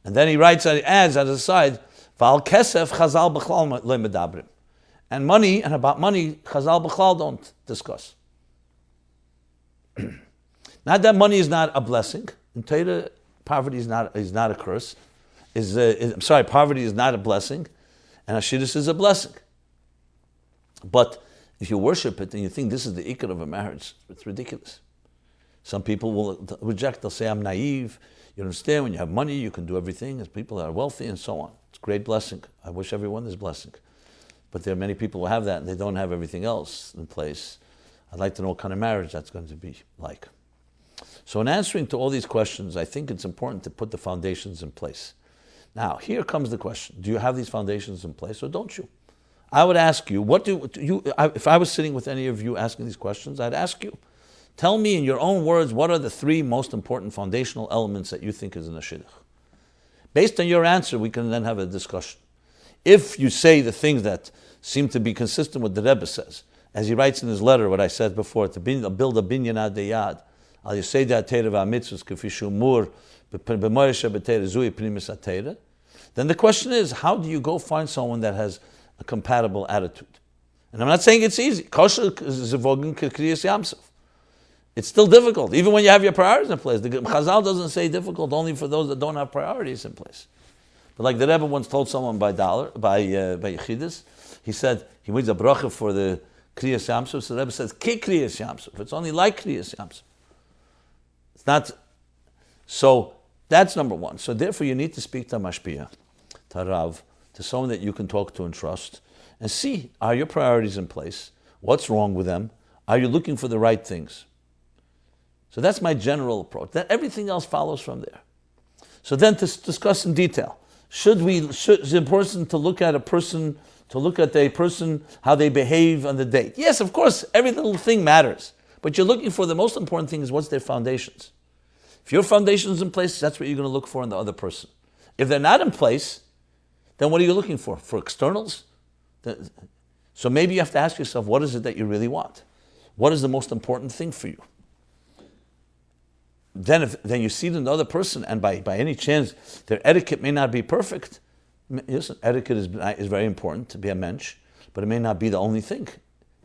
And then he writes, adds as a side, Val kesef chazal b'chlal lemedabrim. And money, and about money, chazal b'chlal don't discuss. Not that money is not a blessing. In Torah, poverty is not a curse. Poverty is not a blessing, and Chassidus is a blessing. But if you worship it and you think this is the ikar of a marriage, it's ridiculous. Some people will reject. They'll say, I'm naive. You understand, when you have money, you can do everything as people that are wealthy and so on. It's a great blessing. I wish everyone this blessing. But there are many people who have that and they don't have everything else in place. I'd like to know what kind of marriage that's going to be like. So in answering to all these questions, I think it's important to put the foundations in place. Now, here comes the question. Do you have these foundations in place or don't you? I would ask you, if I was sitting with any of you asking these questions, I'd ask you, tell me in your own words, what are the three most important foundational elements that you think is in a shidduch? Based on your answer, we can then have a discussion. If you say the things that seem to be consistent with the Rebbe says, as he writes in his letter, what I said before, to build a binyan ad deyad, al yesei da'atera v'amitzvus k'fi shumur b'moresha b'teira zui primis atera, then the question is, how do you go find someone that has a compatible attitude? And I'm not saying it's easy. Kosher zivogin k'kriyas yamsuf. It's still difficult, even when you have your priorities in place. The Chazal doesn't say difficult only for those that don't have priorities in place. But like the Rebbe once told someone by Yechezkal, he said, he needs a bracha for the Kriyas Yamsuf. So the Rebbe says, Ki Kriyas Yamsuf. It's only like Kriyas Yamsuf. It's not. So that's number one. So therefore you need to speak to Mashpia, to Rav, to someone that you can talk to and trust, and see, are your priorities in place? What's wrong with them? Are you looking for the right things? So that's my general approach. That everything else follows from there. So then to discuss in detail, is it important to look at a person, how they behave on the date? Yes, of course, every little thing matters. But you're looking for the most important thing is what's their foundations. If your foundation is in place, that's what you're going to look for in the other person. If they're not in place, then what are you looking for? For externals? So maybe you have to ask yourself, what is it that you really want? What is the most important thing for you? Then you see it in the other person, and by any chance, their etiquette may not be perfect. Listen, etiquette is very important to be a mensch, but it may not be the only thing.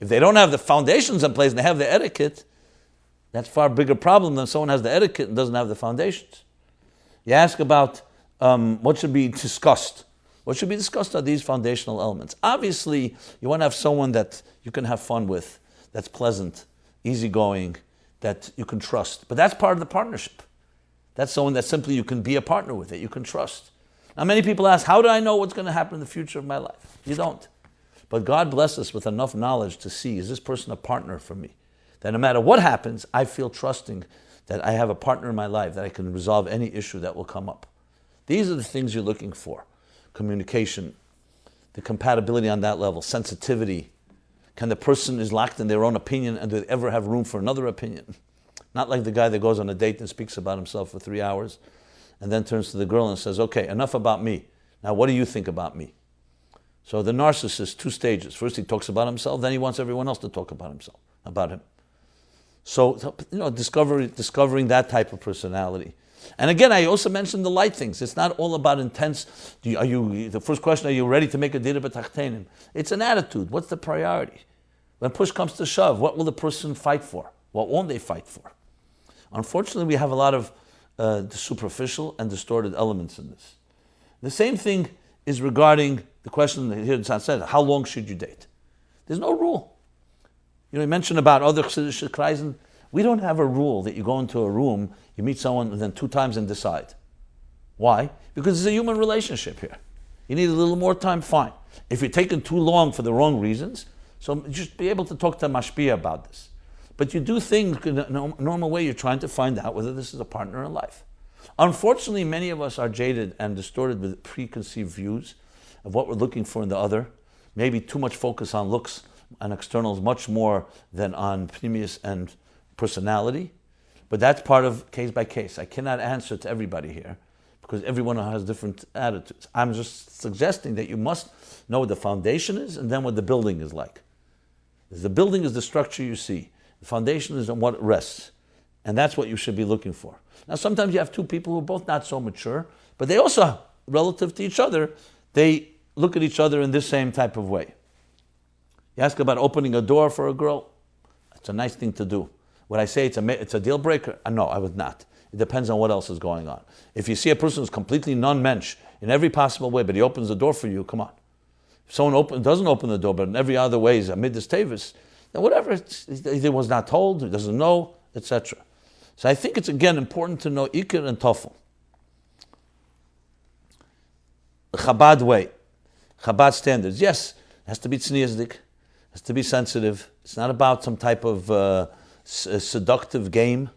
If they don't have the foundations in place and they have the etiquette, that's a far bigger problem than someone has the etiquette and doesn't have the foundations. You ask about what should be discussed. What should be discussed are these foundational elements. Obviously, you want to have someone that you can have fun with, that's pleasant, easygoing, that you can trust. But that's part of the partnership. That's someone that simply you can be a partner with, that you can trust. Now many people ask, how do I know what's going to happen in the future of my life? You don't. But God bless us with enough knowledge to see, is this person a partner for me? That no matter what happens, I feel trusting that I have a partner in my life, that I can resolve any issue that will come up. These are the things you're looking for. Communication, the compatibility on that level, sensitivity. Can the person is locked in their own opinion and do they ever have room for another opinion? Not like the guy that goes on a date and speaks about himself for 3 hours and then turns to the girl and says, okay, enough about me. Now what do you think about me? So the narcissist, 2 stages. First he talks about himself, then he wants everyone else to talk about him. So discovering that type of personality. And again, I also mentioned the light things. It's not all about intense. The first question, are you ready to make a dira b'tachtenim? It's an attitude. What's the priority? When push comes to shove, what will the person fight for? What won't they fight for? Unfortunately, we have a lot of superficial and distorted elements in this. The same thing is regarding the question that here said, how long should you date? There's no rule. You mentioned about other Chassidic kreisen. We don't have a rule that you go into a room, you meet someone, and then 2 times and decide. Why? Because it's a human relationship here. You need a little more time, fine. If you're taking too long for the wrong reasons, so just be able to talk to Mashpia about this. But you do things in a normal way. You're trying to find out whether this is a partner in life. Unfortunately, many of us are jaded and distorted with preconceived views of what we're looking for in the other. Maybe too much focus on looks and externals, much more than on pnimius and personality. But that's part of case by case. I cannot answer to everybody here because everyone has different attitudes. I'm just suggesting that you must know what the foundation is and then what the building is like. The building is the structure you see. The foundation is on what it rests. And that's what you should be looking for. Now, sometimes you have two people who are both not so mature, but they also, relative to each other, they look at each other in this same type of way. You ask about opening a door for a girl. It's a nice thing to do. Would I say it's a deal breaker? No, I would not. It depends on what else is going on. If you see a person who's completely non-mensch in every possible way, but he opens the door for you, come on. If someone doesn't open the door, but in every other way is a midas tevis, then whatever, he was not told, he doesn't know, etc. So I think it's, again, important to know Iker and Tofel. The Chabad way, Chabad standards. Yes, it has to be tzniusdik, it has to be sensitive. It's not about some type of seductive game.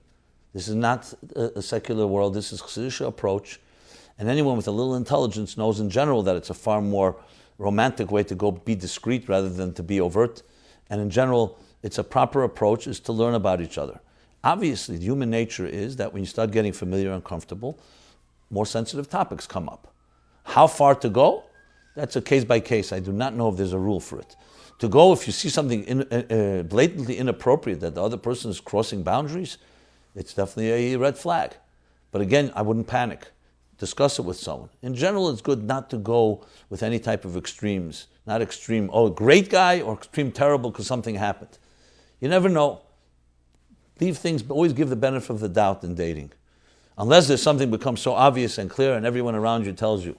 This is not a secular world. This is Chassidic approach. And anyone with a little intelligence knows in general that it's a far more romantic way to go be discreet rather than to be overt. And in general, it's a proper approach is to learn about each other. Obviously, human nature is that when you start getting familiar and comfortable, more sensitive topics come up. How far to go? That's a case by case. I do not know if there's a rule for it. To go, if you see something blatantly inappropriate, that the other person is crossing boundaries, it's definitely a red flag. But again, I wouldn't panic. Discuss it with someone. In general, it's good not to go with any type of extremes. Not extreme, great guy, or extreme terrible because something happened. You never know. Leave things, but always give the benefit of the doubt in dating. Unless there's something becomes so obvious and clear and everyone around you tells you.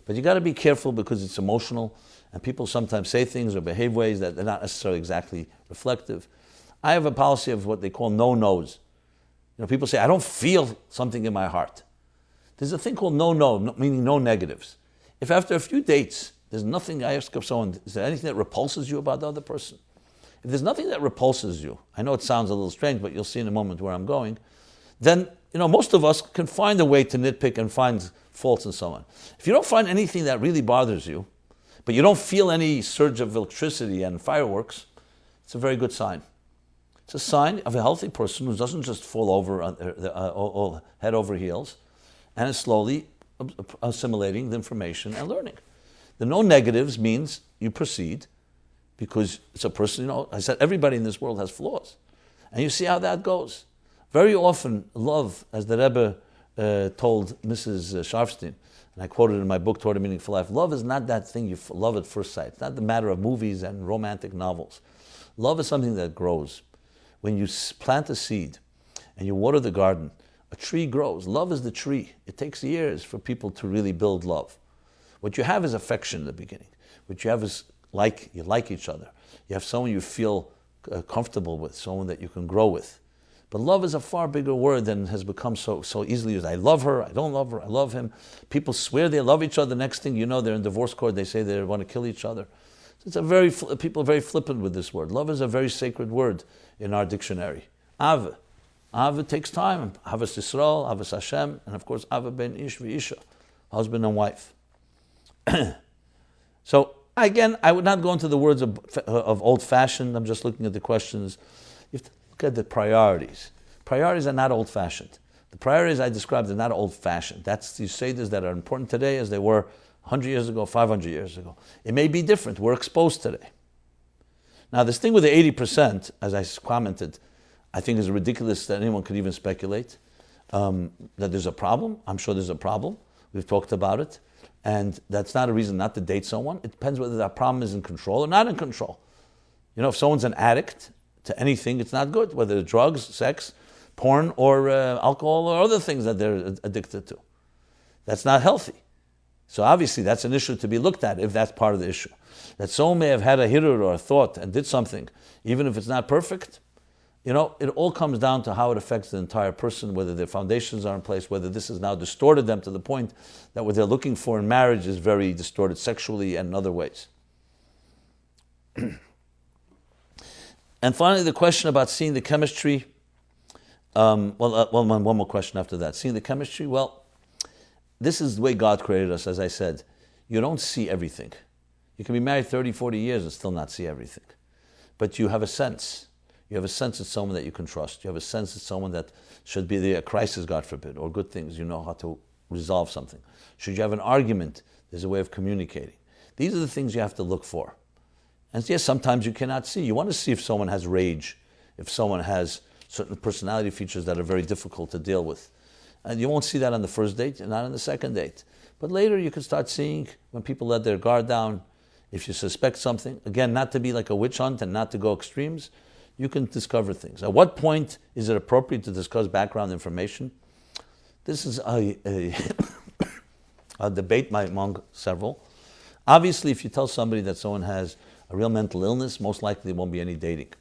But you got to be careful because it's emotional and people sometimes say things or behave ways that they're not necessarily exactly reflective. I have a policy of what they call no-nos. People say, I don't feel something in my heart. There's a thing called no, meaning no negatives. If after a few dates, there's nothing, I ask of someone, is there anything that repulses you about the other person? If there's nothing that repulses you, I know it sounds a little strange, but you'll see in a moment where I'm going, then most of us can find a way to nitpick and find faults in someone. If you don't find anything that really bothers you, but you don't feel any surge of electricity and fireworks, it's a very good sign. It's a sign of a healthy person who doesn't just fall over head over heels and is slowly assimilating the information and learning. The no negatives means you proceed because it's a person, I said everybody in this world has flaws. And you see how that goes. Very often, love, as the Rebbe told Mrs. Sharfstein, and I quoted in my book, Toward a Meaningful Life, love is not that thing you love at first sight. It's not the matter of movies and romantic novels. Love is something that grows. When you plant a seed and you water the garden, a tree grows. Love is the tree. It takes years for people to really build love. What you have is affection in the beginning. What you have is you like each other. You have someone you feel comfortable with, someone that you can grow with. But love is a far bigger word than has become so easily used. I love her, I don't love her, I love him. People swear they love each other. The next thing you know, they're in divorce court. They say they want to kill each other. So people are very flippant with this word. Love is a very sacred word in our dictionary. Ave. Ave takes time. Havas Yisrael, Havas Hashem, and of course, Ave ben ish v'isha, husband and wife. So, again, I would not go into the words of old-fashioned. I'm just looking at the questions. You have to look at the priorities. Priorities are not old-fashioned. The priorities I described are not old-fashioned. That's the Seder's that are important today as they were 100 years ago, 500 years ago. It may be different. We're exposed today. Now, this thing with the 80%, as I commented, I think is ridiculous that anyone could even speculate that there's a problem. I'm sure there's a problem. We've talked about it. And that's not a reason not to date someone. It depends whether that problem is in control or not in control. If someone's an addict to anything, it's not good, whether it's drugs, sex, porn, or alcohol, or other things that they're addicted to. That's not healthy. So obviously that's an issue to be looked at if that's part of the issue. That someone may have had a hirur or a thought and did something, even if it's not perfect, It all comes down to how it affects the entire person, whether their foundations are in place, whether this has now distorted them to the point that what they're looking for in marriage is very distorted sexually and in other ways. And finally, the question about seeing the chemistry. One more question after that. Seeing the chemistry, well, this is the way God created us, as I said. You don't see everything. You can be married 30, 40 years and still not see everything. But you have a sense. You have a sense it's someone that you can trust. You have a sense it's someone that should be a crisis, God forbid, or good things. You know how to resolve something. Should you have an argument, there's a way of communicating. These are the things you have to look for. And yes, sometimes you cannot see. You want to see if someone has rage, if someone has certain personality features that are very difficult to deal with. And you won't see that on the first date and not on the second date. But later you can start seeing when people let their guard down, if you suspect something. Again, not to be like a witch hunt and not to go extremes. You can discover things. At what point is it appropriate to discuss background information? This is a debate among several. Obviously, if you tell somebody that someone has a real mental illness, most likely there won't be any dating.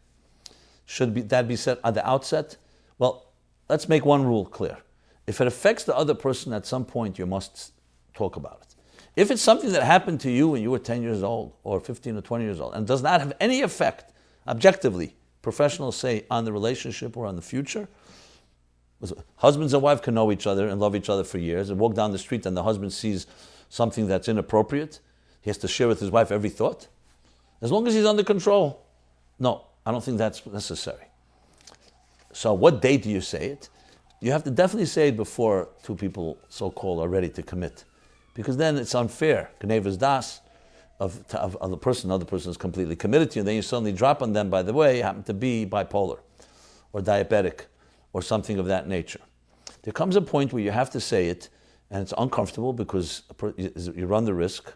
Should that be said at the outset? Well, let's make one rule clear. If it affects the other person at some point, you must talk about it. If it's something that happened to you when you were 10 years old or 15 or 20 years old and does not have any effect, objectively, professionals say, on the relationship or on the future, husbands and wives can know each other and love each other for years and walk down the street and the husband sees something that's inappropriate. He has to share with his wife every thought. As long as he's under control. No, I don't think that's necessary. So what date do you say it? You have to definitely say it before two people, so-called, are ready to commit. Because then it's unfair. Gnevas das of the person, other person is completely committed to you, and then you suddenly drop on them, by the way, happen to be bipolar or diabetic or something of that nature. There comes a point where you have to say it, and it's uncomfortable because you run the risk.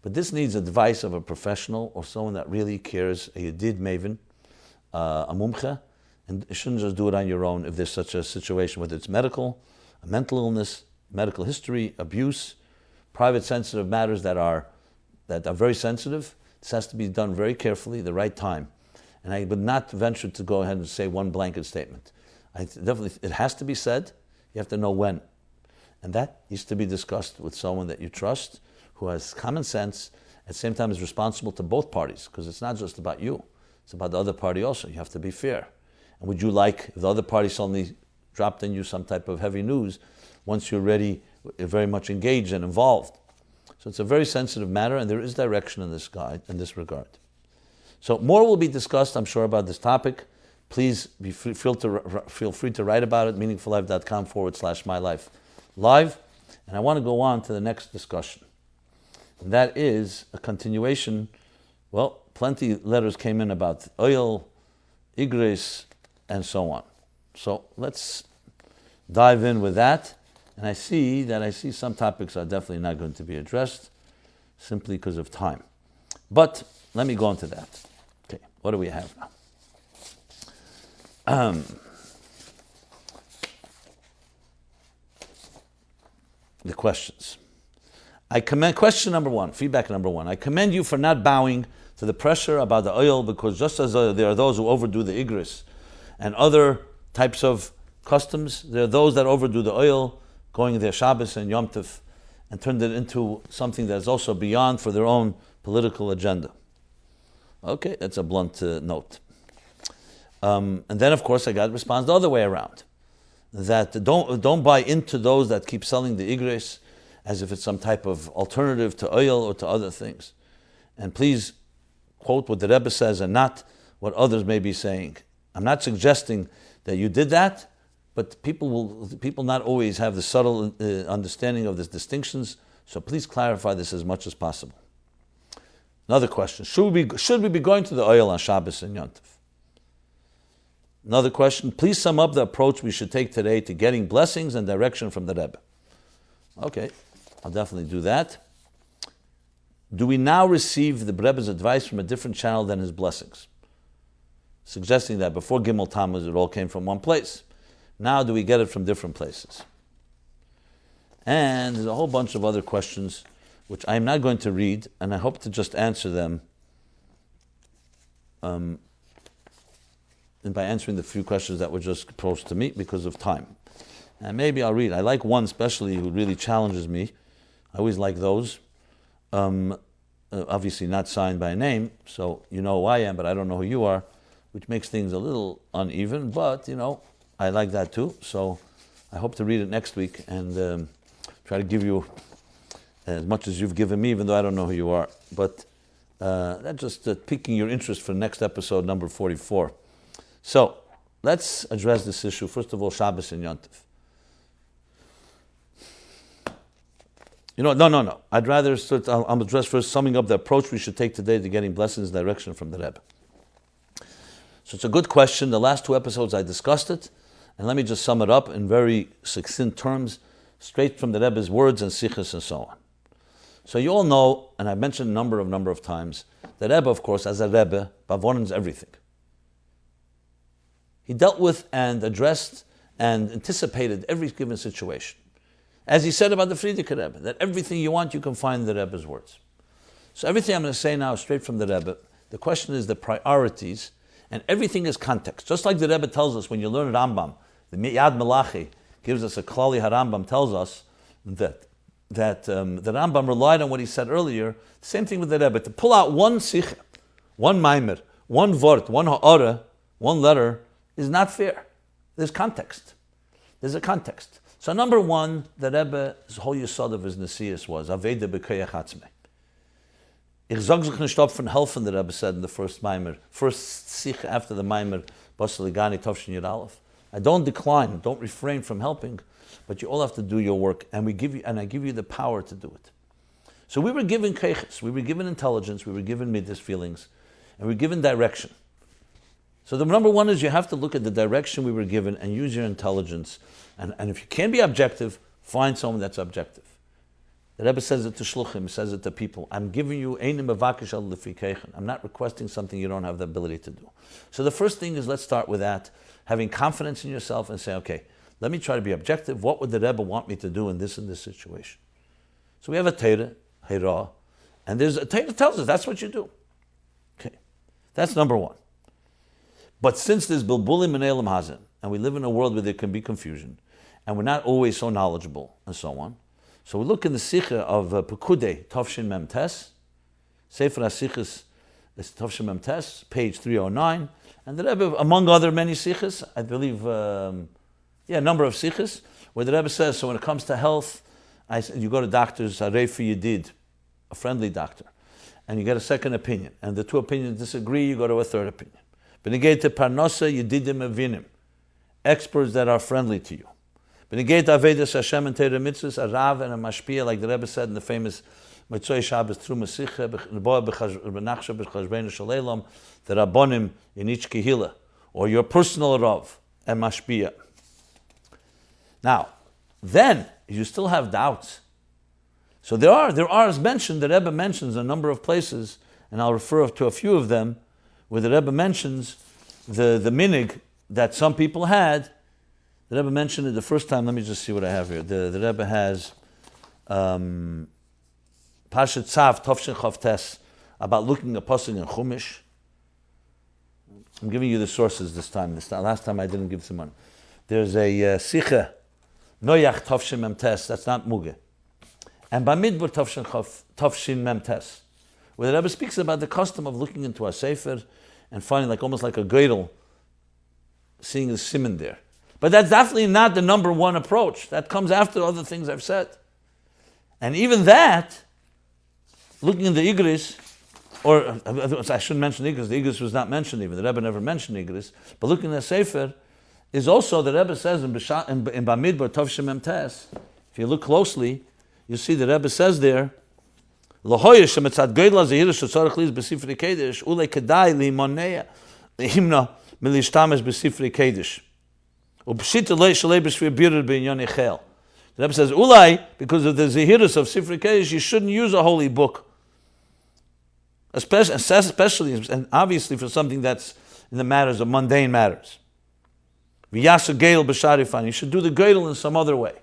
But this needs advice of a professional or someone that really cares, a yedid maven, a mumche, and you shouldn't just do it on your own if there's such a situation, whether it's medical, a mental illness, medical history, abuse, private sensitive matters that are very sensitive. This has to be done very carefully, the right time. And I would not venture to go ahead and say one blanket statement. It has to be said. You have to know when. And that needs to be discussed with someone that you trust, who has common sense, at the same time is responsible to both parties, because it's not just about you. It's about the other party also. You have to be fair. And would you like, if the other party suddenly dropped on you some type of heavy news, once you're already very much engaged and involved? So it's a very sensitive matter, and there is direction in this regard. So more will be discussed, I'm sure, about this topic. Please feel free to write about it, meaningfullife.com/MyLife live. And I want to go on to the next discussion. And that is a continuation. Well, plenty of letters came in about Ohel, Igros, and so on. So let's dive in with that. And I see some topics are definitely not going to be addressed simply because of time. But let me go into that. Okay, what do we have now? The questions. Question number one, feedback number one. I commend you for not bowing to the pressure about the Ohel, because just as there are those who overdo the Igros and other types of customs, there are those that overdo the Ohel, going their Shabbos and Yom Tov, and turned it into something that is also beyond for their own political agenda. Okay, that's a blunt note. And then, of course, I got response the other way around. That don't buy into those that keep selling the Igros as if it's some type of alternative to Ohel or to other things. And please quote what the Rebbe says and not what others may be saying. I'm not suggesting that you did that, but people not always have the subtle understanding of these distinctions, so please clarify this as much as possible. Another question, should we be going to the Ohel on Shabbos and Yom Tov? Another question, please sum up the approach we should take today to getting blessings and direction from the Rebbe. Okay, I'll definitely do that. Do we now receive the Rebbe's advice from a different channel than his blessings? Suggesting that before Gimel Tammuz it all came from one place. Now do we get it from different places? And there's a whole bunch of other questions which I'm not going to read, and I hope to just answer them by answering the few questions that were just posed to me because of time. And maybe I'll read. I like one especially who really challenges me. I always like those. Obviously not signed by name, so you know who I am, but I don't know who you are, which makes things a little uneven, but, I like that too. So I hope to read it next week and try to give you as much as you've given me, even though I don't know who you are. But that's just piquing your interest for next episode, number 44. So let's address this issue. First of all, Shabbos and Yontif. No. I'd rather start, I'll address first, summing up the approach we should take today to getting blessings and direction from the Rebbe. So it's a good question. The last 2 episodes I discussed it, and let me just sum it up in very succinct terms, straight from the Rebbe's words and Shlichus and so on. So you all know, and I've mentioned a number of times, the Rebbe, of course, as a Rebbe, Bavonen's everything. He dealt with and addressed and anticipated every given situation. As he said about the Frierdiker Rebbe, that everything you want, you can find in the Rebbe's words. So everything I'm going to say now is straight from the Rebbe. The question is the priorities, and everything is context. Just like the Rebbe tells us when you learn Rambam, the Yad Melachi gives us a Klali HaRambam, tells us that the Rambam relied on what he said earlier. Same thing with the Rebbe. To pull out one sikh, one maimer, one vort, one ha'ara, one letter, is not fair. There's context. There's a context. So number one, the Rebbe's whole yesod of his Nesias was Aveda b'koyach atzmei. Ich sag sich nicht opfern helfen, the Rebbe said in the first Maimer, first Sikh after the Maimer, Basaligani Tovshin Yud Aleph. I don't decline, don't refrain from helping, but you all have to do your work, and I give you the power to do it. So we were given keiches, we were given intelligence, we were given midas feelings, and we were given direction. So the number one is you have to look at the direction we were given and use your intelligence. And if you can't be objective, find someone that's objective. The Rebbe says it to Shluchim, says it to people. I'm giving you, I'm not requesting something you don't have the ability to do. So the first thing is, let's start with that, having confidence in yourself and say, okay, let me try to be objective. What would the Rebbe want me to do in this situation? So we have a Torah, Hira, and there's a Torah tells us that's what you do. Okay, that's number one. But since there's bilbulim and elam hazin, and we live in a world where there can be confusion, and we're not always so knowledgeable, and so on, so we look in the Sikha of Pekudei, Tovshin Mem Tes, Sefer HaSichas, Tovshin Mem Tes, page 309, and the Rebbe, among other many Sikhas, I believe, a number of Sikhas, where the Rebbe says, so when it comes to health, you go to doctors, Arefi Yedid, a friendly doctor, and you get a second opinion, and the two opinions disagree, you go to a third opinion. Benegate Parnosa Yedidim Avinim, experts that are friendly to you. Benegate Avedas Hashem and Teira Mitzvahs, a Rav and a Mashpia, like the Rebbe said in the famous Mitzvah Shabbos Tru Masicha, Benachsha B'Chashbeinu Shalelam, the Rabbonim in each Kehila, or your personal Rav and Mashpia. Now, then you still have doubts. So there are as mentioned, the Rebbe mentions a number of places, and I'll refer to a few of them, where the Rebbe mentions the minig that some people had. The Rebbe mentioned it the first time. Let me just see what I have here. The Rebbe has Pashat Tzav Tovshin Chavtes about looking at pasuk in Chumash. I'm giving you the sources this time. Last time I didn't give some money. There's a Sikha Noyach Tovshin Memtes. That's not Muge. And Bamidbar Tovshin Memtes, where the Rebbe speaks about the custom of looking into a sefer and finding almost like a girdle, seeing the simon there. But that's definitely not the number one approach. That comes after other things I've said. And even that, looking in the Igros, or I shouldn't mention Igros, the Igros was not mentioned even, the Rebbe never mentioned Igros, but looking at the sefer is also, the Rebbe says in Bamidbar Tovshin Memtes, if you look closely, you see the Rebbe says there, Lahoya shemetzad geidla zehirish shetzarich liz b'sifrei kedesh ulei kedai limonea lehimna milishtamesh b'sifrei kedesh upshita lei shalei b'shvir birer b'inyan echel. The Rebbe says ulei, because of the zehirus of sifrei kedesh, you shouldn't use a holy book, especially and obviously for something that's in the matters of mundane matters. V'yasa geidl b'sharifan, you should do the geidl in some other way.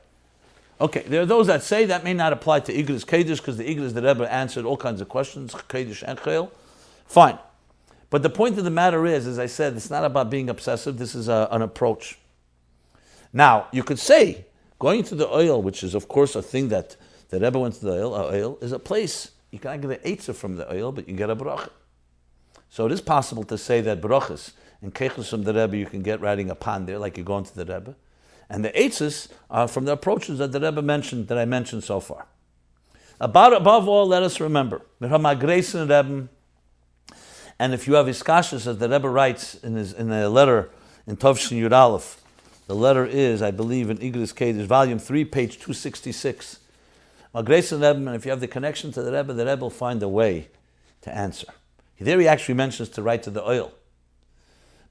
Okay, there are those that say that may not apply to Igros Kedesh, because the Igros, the Rebbe answered all kinds of questions, Kedesh and Chel. Fine. But the point of the matter is, as I said, it's not about being obsessive. This is an approach. Now, you could say, going to the Ohel, which is, of course, a thing that the Rebbe went to the Ohel is a place. You cannot get an eitzah from the Ohel, but you get a bracha. So it is possible to say that brachas and keichus from the Rebbe you can get riding a pan there, like you're going to the Rebbe. And the eitzahs are from the approaches that the Rebbe mentioned, that I mentioned so far. Above all, let us remember, and if you have iskashas, as the Rebbe writes in a letter in Tovshin Yud Aleph, the letter is, I believe, in Igros volume 3, page 266. And if you have the connection to the Rebbe will find a way to answer. There he actually mentions to write to the Ohel.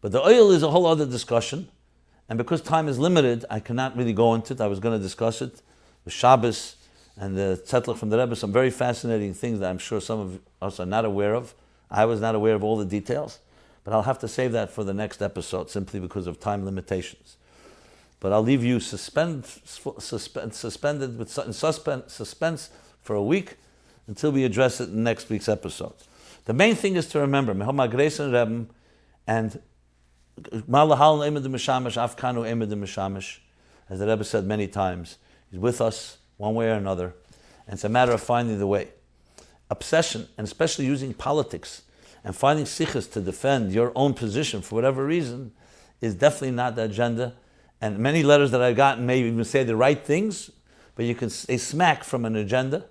But the Ohel is a whole other discussion, and because time is limited, I cannot really go into it. I was going to discuss it with Shabbos and the Tzedler from the Rebbe, some very fascinating things that I'm sure some of us are not aware of. I was not aware of all the details, but I'll have to save that for the next episode simply because of time limitations. But I'll leave you suspended with suspense for a week until we address it in next week's episode. The main thing is to remember, and as the Rebbe said many times, he's with us one way or another, and it's a matter of finding the way. Obsession, and especially using politics and finding sichas to defend your own position for whatever reason, is definitely not the agenda. And many letters that I've gotten may even say the right things, but you can say smack from an agenda.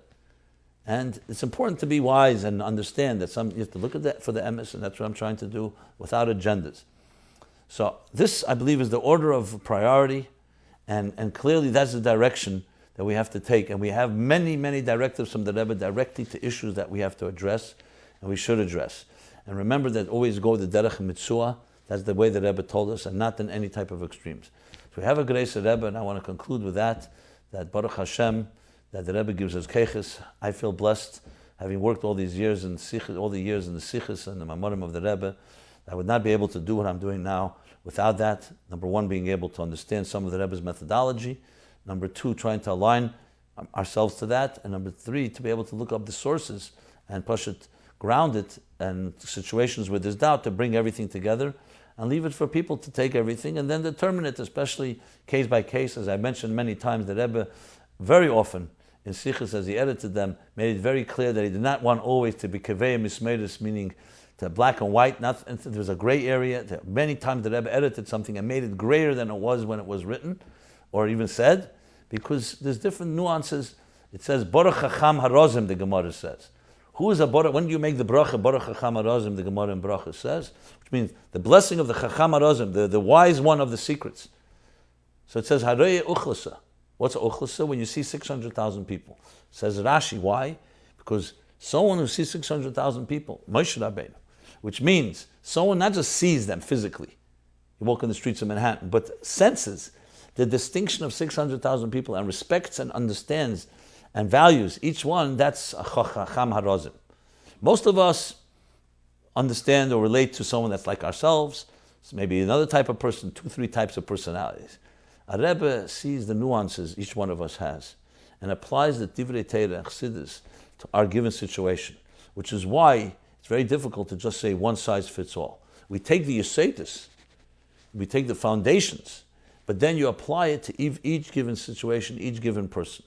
And it's important to be wise and understand that you have to look at that for the emes, and that's what I'm trying to do without agendas. So this, I believe, is the order of priority, and clearly that's the direction that we have to take. And we have many, many directives from the Rebbe directly to issues that we have to address, and we should address. And remember that always go the derech mitzua. That's the way the Rebbe told us, and not in any type of extremes. So we have a grace Rebbe, and I want to conclude with that Baruch Hashem, that the Rebbe gives us keiches. I feel blessed, having worked all these years in Sichus, all the years in the Sichus and the Mamorim of the Rebbe. I would not be able to do what I'm doing now without that. Number one, being able to understand some of the Rebbe's methodology. Number two, trying to align ourselves to that. And number three, to be able to look up the sources and push it, ground it, and situations where there's doubt, to bring everything together and leave it for people to take everything and then determine it, especially case by case. As I mentioned many times, the Rebbe very often in Shlichus, as he edited them, made it very clear that he did not want always to be kaveh mismeidus, meaning to black and white. Not there was a gray area. Many times the Rebbe edited something and made it grayer than it was when it was written, or even said, because there's different nuances. It says Baruch Chacham Harozim, the Gemara says. Who is a Baruch? When do you make the bracha Baruch Chacham Harozim? The Gemara in Bracha says, which means the blessing of the Chacham Harozim, the wise one of the secrets. So it says Harei Uchlasa. What's Uchlasa? When you see 600,000 people. Says Rashi, why? Because someone who sees 600,000 people, Moshe Rabbeinu, which means someone not just sees them physically, you walk in the streets of Manhattan, but senses the distinction of 600,000 people and respects and understands and values each one. That's a Chacham Harozim. Most of us understand or relate to someone that's like ourselves, so maybe another type of person, 2-3 types of personalities. A Rebbe sees the nuances each one of us has and applies the Divrei Torah and Chassidus to our given situation, which is why it's very difficult to just say one size fits all. We take the yahrtzeit, we take the foundations, but then you apply it to each given situation, each given person.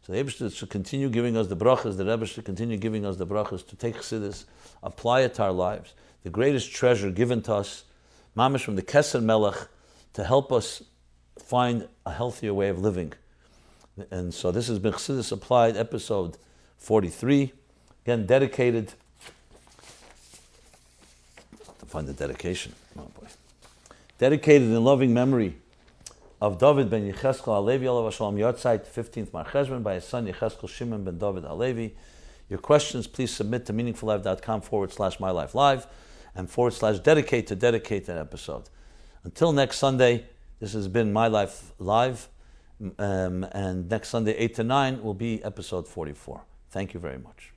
So the Rebbe should continue giving us the brachas, the Rebbe should continue giving us the brachas to take Chassidus, apply it to our lives. The greatest treasure given to us, mamash from the Keser Melech, to help us find a healthier way of living. And so this has been Chassidus Applied, episode 43. Again, dedicated. To find the dedication. Oh boy. Dedicated in loving memory of Dovid ben Yechezkal HaLevi, Olav Shalom yahrtzeit, 15th Mar Cheshvan, by his son Yechezkal Shimon ben Dovid HaLevi. Your questions, please submit to meaningfullife.com/MyLife Live and /dedicate to dedicate that episode. Until next Sunday, this has been MyLife Live, and next Sunday, 8 to 9, will be episode 44. Thank you very much.